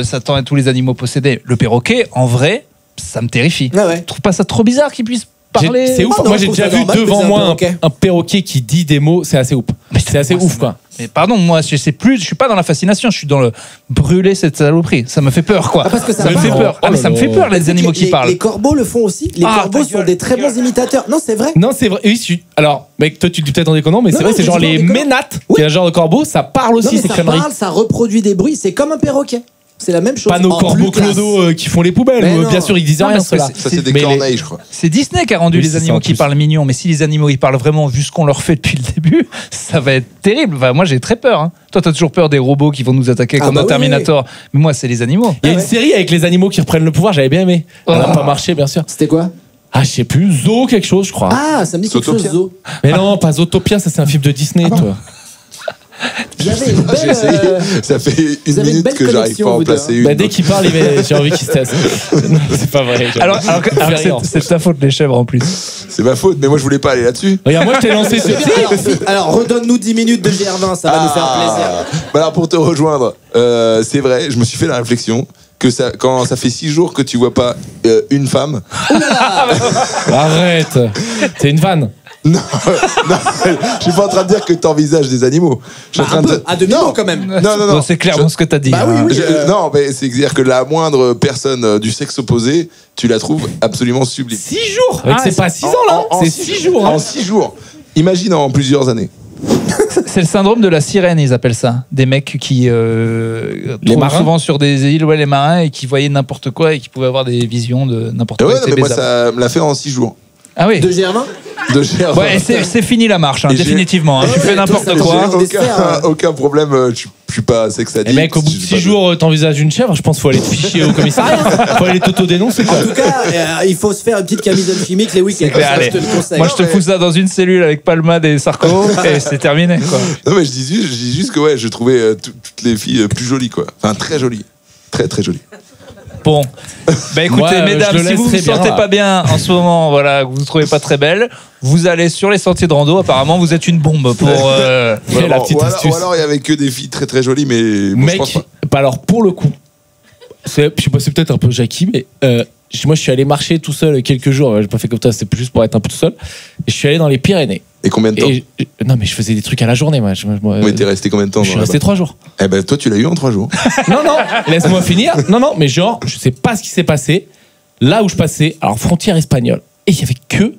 Satan et tous les animaux possédés. Le perroquet, en vrai, ça me terrifie. Ah ouais. Tu trouves pas ça trop bizarre qu'il puisse parler? C'est ouf. Ah non, Moi, je j'ai trouve déjà ça vu normal devant que c'est un moi perroquet. un perroquet qui dit des mots. C'est assez ouf. C'est assez ouf, quoi. Mais pardon, moi, je sais plus, je suis pas dans la fascination, je suis dans le brûler cette saloperie. Ça me fait peur, quoi. Ah, parce que ça me parle. fait peur. Ah, mais ça me fait peur, les animaux qui parlent. Les corbeaux le font aussi. Les Ah, corbeaux ta sont gueule, des très ta bons gueule. imitateurs. Non, c'est vrai. Non, c'est vrai. Oui, alors, mec, toi, tu le dis peut-être en déconnant, mais Non, c'est vrai, non, c'est je genre dis pas en les déconnant. ménates, Oui. qui est un genre de corbeau, ça parle Non, aussi, mais ces ça conneries. parle, ça reproduit des bruits. C'est comme un perroquet. C'est la même chose. Pas nos En corbeaux plus classe. clodo qui font les poubelles. Mais non. Bien sûr, ils disent Non, rien, parce que ceux-là. Ça, c'est des Mais les- corneilles, je crois. C'est Disney qui a rendu Oui, les c'est ça, animaux en qui plus. parlent mignons, mais si les animaux ils parlent vraiment vu ce qu'on leur fait depuis le début, ça va être terrible. Enfin, moi j'ai très peur. Hein. Toi t'as toujours peur des robots qui vont nous attaquer Ah comme bah dans oui, Terminator, mais moi c'est les animaux. Il y a Ah une ouais. série avec les animaux qui reprennent le pouvoir, j'avais bien aimé. Ça n'a Oh. pas marché, bien sûr. C'était quoi? Ah, je sais plus, Zo quelque chose, je crois. Ah, ça me dit quelque chose, Zootopia. Zo. Mais non, pas Zootopia, ça c'est un film de Disney, toi. Vous avez une J'ai belle, essayé. Ça fait une vous avez une minute belle que j'arrive connexion, pas à en vous deux, placer hein. une. Bah, dès qu'il parle, j'ai envie qu'il se taise. Non, c'est pas vrai. Alors que c'est ta faute, les chèvres en plus. C'est ma faute, mais moi je voulais pas aller là-dessus. Regarde, moi je t'ai lancé sur. Alors, redonne-nous 10 minutes de GR20, ça va nous faire plaisir. Bah alors pour te rejoindre, c'est vrai, je me suis fait la réflexion que ça, quand ça fait 6 jours que tu vois pas une femme. Arrête. C'est une vanne. Non, non, je suis pas en train de dire que tu envisages des animaux. Je suis en train de... À demi-mot quand même. Non, non, non. Bon, c'est clairement ce que t'as dit. Bah oui, hein. oui. Non, mais c'est-à-dire que la moindre personne du sexe opposé, tu la trouves absolument sublime. 6 jours. C'est pas 6 ans là. C'est 6 jours. En 6 jours. Imagine en plusieurs années. C'est le syndrome de la sirène, ils appellent ça. Des mecs qui trouvent marins souvent sur des îles, ouais, les marins, et qui voyaient n'importe quoi et qui pouvaient avoir des visions de n'importe Ouais, quoi. non, C'était mais moi bizarre. ça me l'a fait en 6 jours. Ah oui. De GR20 De GR20. Ouais, c'est fini la marche, hein, Et j'ai- définitivement. hein. Tu fais n'importe toi, quoi. ça- des sphères, Aucun problème, je suis pas sexe Et addict. mec, au bout de je suis 6 pas jours, t'envisages une chèvre, je pense qu'il faut aller te ficher au commissariat. Faut aller t'auto-dénoncer, quoi. En tout cas, il faut se faire une petite camisole chimique les week-ends. clair, Ça, allez. je te le conseille. Moi, je te fous ça dans une cellule avec Palmade et Sarko, et c'est terminé, quoi. Non, mais je dis juste que ouais, je trouvais toutes les filles plus jolies, quoi. Enfin, très jolies. Très, très jolies. Bon, bah écoutez, Moi, mesdames, je le si vous vous laisserai bien, sentez là. pas bien en ce moment, voilà, que vous vous trouvez pas très belle, vous allez sur les sentiers de rando. Apparemment, vous êtes une bombe pour. C'est la petite astuce. Ou alors il y avait que des filles très très jolies, mais bon, je pense Mec, pas. bah alors pour le coup, je sais pas, c'est peut-être un peu Jackie, mais moi je suis allé marcher tout seul quelques jours. J'ai pas fait comme ça, c'était juste pour être un peu tout seul. Et je suis allé dans les Pyrénées. Et combien de temps Non, mais je faisais des trucs à la journée, moi. Mais t'es resté combien de temps je suis là-bas resté 3 jours. Eh ben toi tu l'as eu en 3 jours. Non, non, laisse-moi finir. Non, mais genre, je sais pas ce qui s'est passé. Là où je passais, alors frontière espagnole, et il y avait que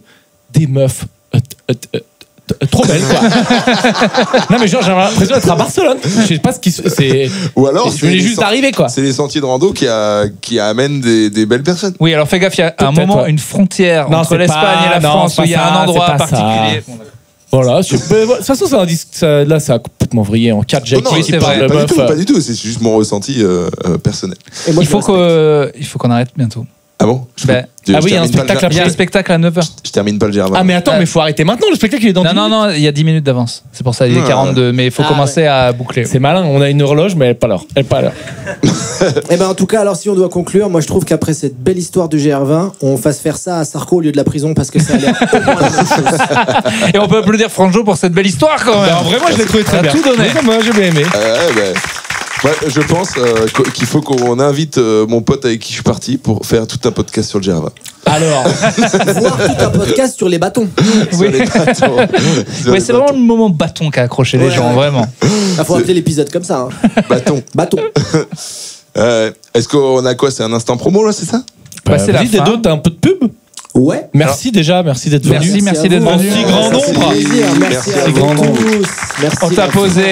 des meufs trop belles, quoi. Non, mais genre, j'avais l'impression d'être à Barcelone. Je sais pas ce qui c'est. Ou alors Je venais juste d'arriver, quoi. C'est les sentiers de rando qui amènent des belles personnes. Oui, alors fais gaffe, il y a un Peut-être, moment ouais. une frontière Non, entre c'est l'Espagne pas- et la non, France c'est où il y a pas un ça, endroit c'est pas ça. particulier. Voilà. De toute façon, c'est un disque. Là, ça a complètement vrillé en 4 Jackie. non, oui, qui c'est parle vrai. de pas meuf. du tout, pas du tout. C'est juste mon ressenti personnel. Et moi, Il faut qu'on arrête bientôt. Ah bon Ben, ah oui, il y a un spectacle Il y a un spectacle à 9h. Je termine pas le GR20. Ah, mais attends, mais faut arrêter maintenant. Le spectacle, il est dans 10 Non, minutes. il y a 10 minutes d'avance. C'est pour ça, il est Ouais. 42. Mais il faut Ah, commencer à boucler. C'est malin. On a une horloge, mais elle est pas l'heure. Elle est pas à l'heure. Eh ben en tout cas, alors si on doit conclure, moi je trouve qu'après cette belle histoire du GR20, on fasse faire ça à Sarko au lieu de la prison parce que ça a l'air au moins la même chose. Et on peut applaudir Franjo pour cette belle histoire quand même. En vrai, moi, je l'ai trouvé très T'as bien. tout donné. Moi, j'ai bien aimé. Ouais, je pense qu'il faut qu'on invite mon pote avec qui je suis parti pour faire tout un podcast sur le GR20. Alors, Voir tout un podcast sur les bâtons. Sur Oui. les bateaux. Sur Ouais, les c'est vraiment le moment bâton qui a accroché les Ouais, gens, ouais. vraiment. Il faut appeler l'épisode comme ça. Hein. bâtons. Bâton. Est-ce qu'on a quoi? C'est un instant promo là, c'est ça? Bah, c'est la vas-y, fin. Dedo, t'as un peu de pub. Ouais. Merci déjà, merci d'être Merci, venu. merci à d'être vous. venu. En si grand Ça fait nombre. plaisir. Merci à grand vous nombre. tous. Merci. On t'a merci. posé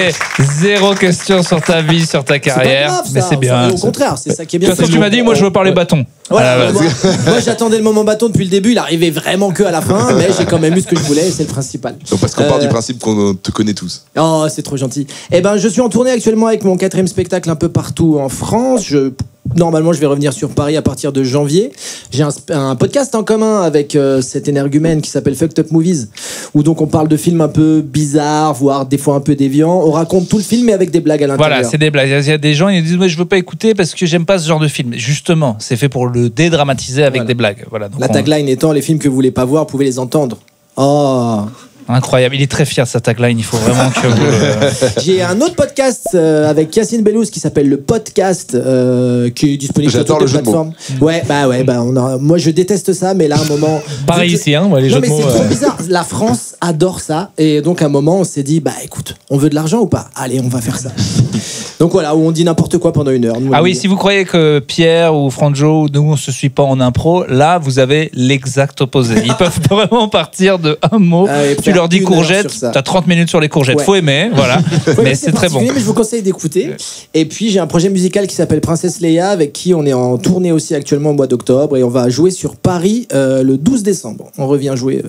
0 question sur ta vie, sur ta C'est pas carrière. grave, Mais ça. c'est bien. Au contraire, c'est ça qui est De bien. toute façon, C'est tu m'as bon. dit, moi je veux parler bâton. Voilà, À la base. moi j'attendais le moment bâton depuis le début, il arrivait vraiment que à la fin, mais j'ai quand même eu ce que je voulais et c'est le principal. Donc, parce qu'on part du principe qu'on te connaît tous. Oh, c'est trop gentil. Eh ben, je suis en tournée actuellement avec mon 4e spectacle un peu partout en France. Normalement, je vais revenir sur Paris à partir de janvier. J'ai un podcast en commun avec cet énergumène qui s'appelle Fucked Up Movies, où donc on parle de films un peu bizarres, voire des fois un peu déviants. On raconte tout le film mais avec des blagues à l'intérieur. Voilà, c'est des blagues. Il y a des gens qui disent ouais, je veux pas écouter parce que j'aime pas ce genre de film. Justement, c'est fait pour le dédramatiser avec Voilà. des blagues. Voilà, donc La tagline étant les films que vous voulez pas voir, vous pouvez les entendre. Oh. incroyable. Il est très fier de sa tagline. Il faut vraiment que vous. J'ai un autre podcast avec Yacine Bellouz qui s'appelle le podcast qui est disponible sur J'adore toutes les le jeu de plateformes. Moi je déteste ça, mais là à un moment. Pareil vu que- ici, hein, moi, les Non jeux mais de mots. c'est trop bizarre. La France adore ça et donc à un moment on s'est dit bah écoute, on veut de l'argent ou pas? Allez, on va faire ça. Donc voilà, où on dit n'importe quoi pendant 1 heure. Nous, Ah on oui, dit- si vous croyez que Pierre ou Franjo, nous on se suit pas en impro, là vous avez l'exact opposé. Ils peuvent vraiment partir de un mot. Ah oui, Tu faire leur dis 1 heure courgette, sur ça. t'as 30 minutes sur les courgettes. Ouais. Faut aimer, voilà. Ouais, mais c'est très bon. particulier, mais je vous conseille d'écouter. Et puis j'ai un projet musical qui s'appelle Princesse Leia, avec qui on est en tournée aussi actuellement au mois d'octobre, et on va jouer sur Paris le 12 décembre. On revient jouer.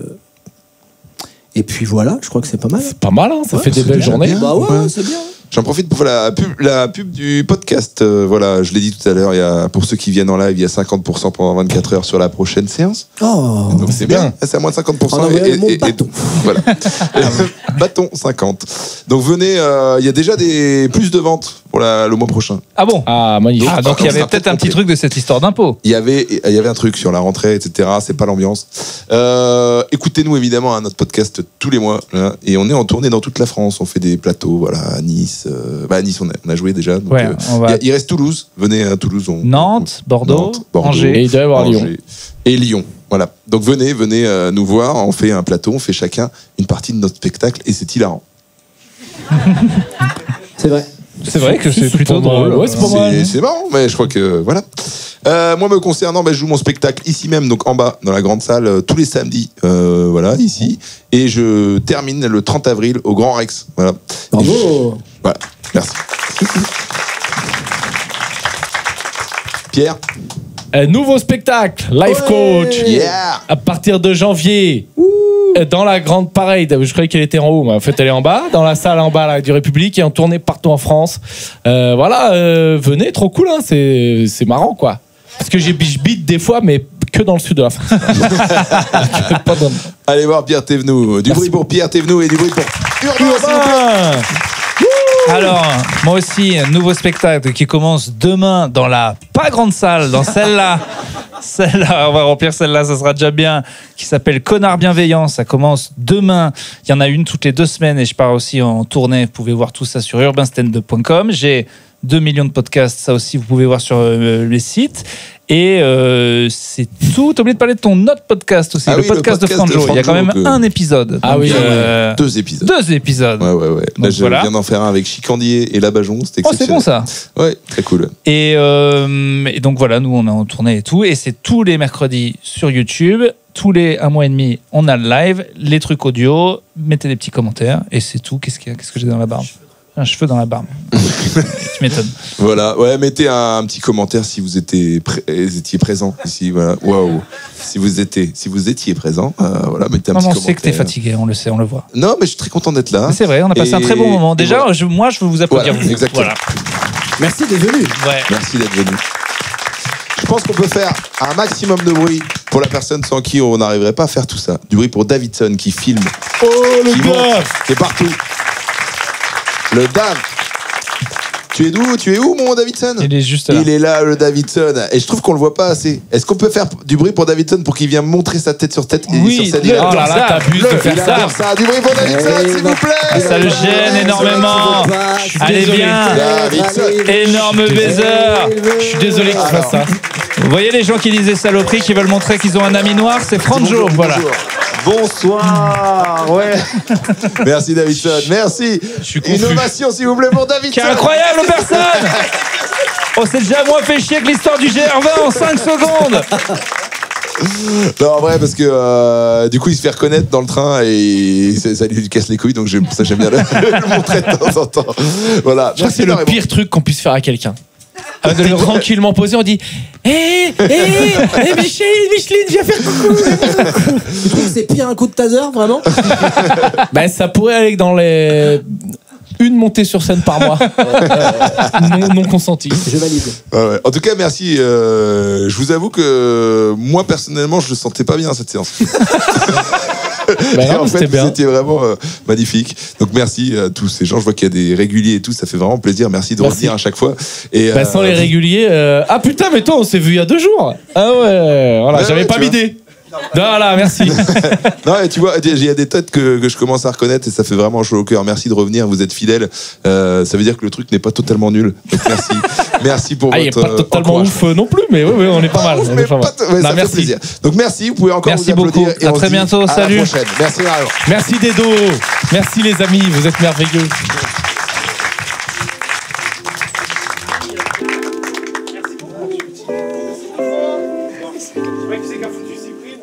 Et puis voilà, je crois que c'est pas mal. C'est pas mal, hein, ça fait des belles bien, journées. bien. Bah ouais, Ouais. c'est bien. J'en profite pour faire la pub du podcast. Voilà, je l'ai dit tout à l'heure, pour ceux qui viennent en live, il y a 50% pendant 24 heures sur la prochaine séance. Oh, Donc c'est bien, c'est à moins de 50%. On envoie le mot bâton. Voilà. Bâton 50. Donc venez, il y a déjà plus de ventes pour le mois prochain. Ah bon? Ah, magnifique. Ah, donc il y avait peut-être un petit truc de cette histoire d'impôt. Il y avait un truc sur la rentrée, etc. C'est pas l'ambiance. Écoutez-nous évidemment à notre podcast tous les mois. Là, et on est en tournée dans toute la France. On fait des plateaux, voilà, à Nice. À Nice, on a joué déjà. Donc, Ouais, il reste Toulouse. Venez à Toulouse. Nantes, Bordeaux, Angers. Et il doit y avoir Lyon. Et Lyon. Voilà. Donc venez nous voir. On fait un plateau. On fait chacun une partie de notre spectacle et c'est hilarant. c'est vrai. C'est vrai que c'est plutôt pas mal. drôle. Ouais, c'est pas mal. C'est marrant, mais je crois que voilà. Moi, me concernant, je joue mon spectacle ici même, donc en bas, dans la grande salle, tous les samedis, voilà, ici. Et je termine le 30 avril au Grand Rex. Voilà. Bravo. Voilà, merci. Pierre. Nouveau spectacle, Life Coach. Yeah. À partir de janvier. Dans la grande pareille, je croyais qu'elle était en haut, mais en fait elle est en bas, dans la salle en bas là, du République, et en tournée partout en France. Voilà, venez, trop cool, hein, c'est marrant quoi. Parce que je bite des fois, mais que dans le sud de la France. Pas dans... Allez voir Pierre Thévenoud. Du bruit pour Pierre Thévenoud et du bruit pour Urbain, s'il vous plaît. Alors, moi aussi, un nouveau spectacle qui commence demain dans la pas grande salle, dans celle-là. Celle-là, on va remplir celle-là, ça sera déjà bien. Qui s'appelle Connard Bienveillant. Ça commence demain. Il y en a une toutes les 2 semaines et je pars aussi en tournée. Vous pouvez voir tout ça sur urbanstand.com. J'ai 2 millions de podcasts. Ça aussi, vous pouvez voir sur les sites. Et c'est tout. T'as oublié de parler de ton autre podcast aussi, le podcast de Franjo. Il y a quand même un épisode. Ah oui, 2 épisodes. 2 épisodes. Ouais. Là, Donc, je voilà. viens d'en faire un avec Chicandier et Labajon. C'était Oh, c'est exceptionnel. bon ça. Ouais, très cool. Et donc voilà, nous on est en tournée et tout. Et c'est tous les mercredis sur YouTube. Tous les 1 mois et demi, on a le live, les trucs audio. Mettez des petits commentaires. Et c'est tout. Qu'est-ce qu'il y a? Qu'est-ce que j'ai dans la barbe? Un cheveu dans la barbe. Tu m'étonnes. Voilà, ouais, mettez un petit commentaire si vous étiez présent ici, voilà. Waouh. Si vous étiez présent, voilà, mettez un petit On commentaire. sait que t'es fatigué, on le sait, on le voit. Non, mais je suis très content d'être là. Mais c'est vrai, on a passé un très bon moment. Déjà, voilà. moi, je veux vous applaudir. Voilà, vous. exactement. Voilà. Merci d'être venu. Ouais. Merci d'être venu. Je pense qu'on peut faire un maximum de bruit pour la personne sans qui on n'arriverait pas à faire tout ça. Du bruit pour Davidson qui filme, Oh le qui gars. monte, qui est partout. Le Dave. Tu es où, mon Davidson? Il est juste là. Il est là, le Davidson. Et je trouve qu'on le voit pas assez. Est-ce qu'on peut faire du bruit pour Davidson pour qu'il vienne montrer sa tête sur tête et Oui, sur scène? le- Il adore Oh là là, ça. t'abuses de faire Il ça. adore ça. Du bruit pour Davidson, Eh, s'il vous plaît. Ça le gêne énormément. Allez désolé. bien. Énorme baiser. Je suis désolé que tu fasses ça. Vous voyez les gens qui disent des saloperies, qui veulent montrer qu'ils ont un ami noir, c'est Franjo. Voilà. Bonsoir. Ouais. Merci, Davidson. Merci. Je suis confus. Innovation, s'il vous plaît, pour Davidson. Quelle incroyable personne. On s'est déjà moins fait chier que l'histoire du GR20 en 5 secondes. Non, en vrai, parce que du coup, il se fait reconnaître dans le train et ça lui casse les couilles, donc j'aime bien le montrer de temps en temps. Voilà. Je crois que c'est le pire truc qu'on puisse faire à quelqu'un. De le tranquillement poser, on dit Hé, Micheline, viens faire coucou. Tu trouves que c'est pire un coup de taser, vraiment? Ben, ça pourrait aller dans les. Une montée sur scène par mois. Non consentie. Je valide. Ouais. En tout cas, merci. Je vous avoue que moi, personnellement, je le sentais pas bien cette séance. Ben Et non, en fait, c'était bien. c'était vraiment magnifique. Donc merci à tous ces gens. Je vois qu'il y a des réguliers et tout. Ça fait vraiment plaisir. Merci de Merci. revenir à chaque fois. Et Bah, sans les réguliers. Ah putain, mais toi, on s'est vu il y a 2 jours. Ah ouais, voilà, Ouais, j'avais ouais, pas tu m'idée. Voilà, merci. Non, et tu vois, il y a des têtes que je commence à reconnaître et ça fait vraiment chaud au cœur. Merci de revenir, vous êtes fidèles. Ça veut dire que le truc n'est pas totalement nul. Donc merci. Merci pour Ah, il est votre pas totalement encouragement. ouf non plus, mais oui, on est pas mal. Ouf, on mais est pas mal. pas ouais, Non, ça fait merci. plaisir. Donc merci, vous pouvez encore Merci vous applaudir. beaucoup. Et À on très se dit bientôt. à Salut. la prochaine. Merci Marion. Merci Dedo. Merci les amis, vous êtes merveilleux. C'est qu'un foutu Cyprien.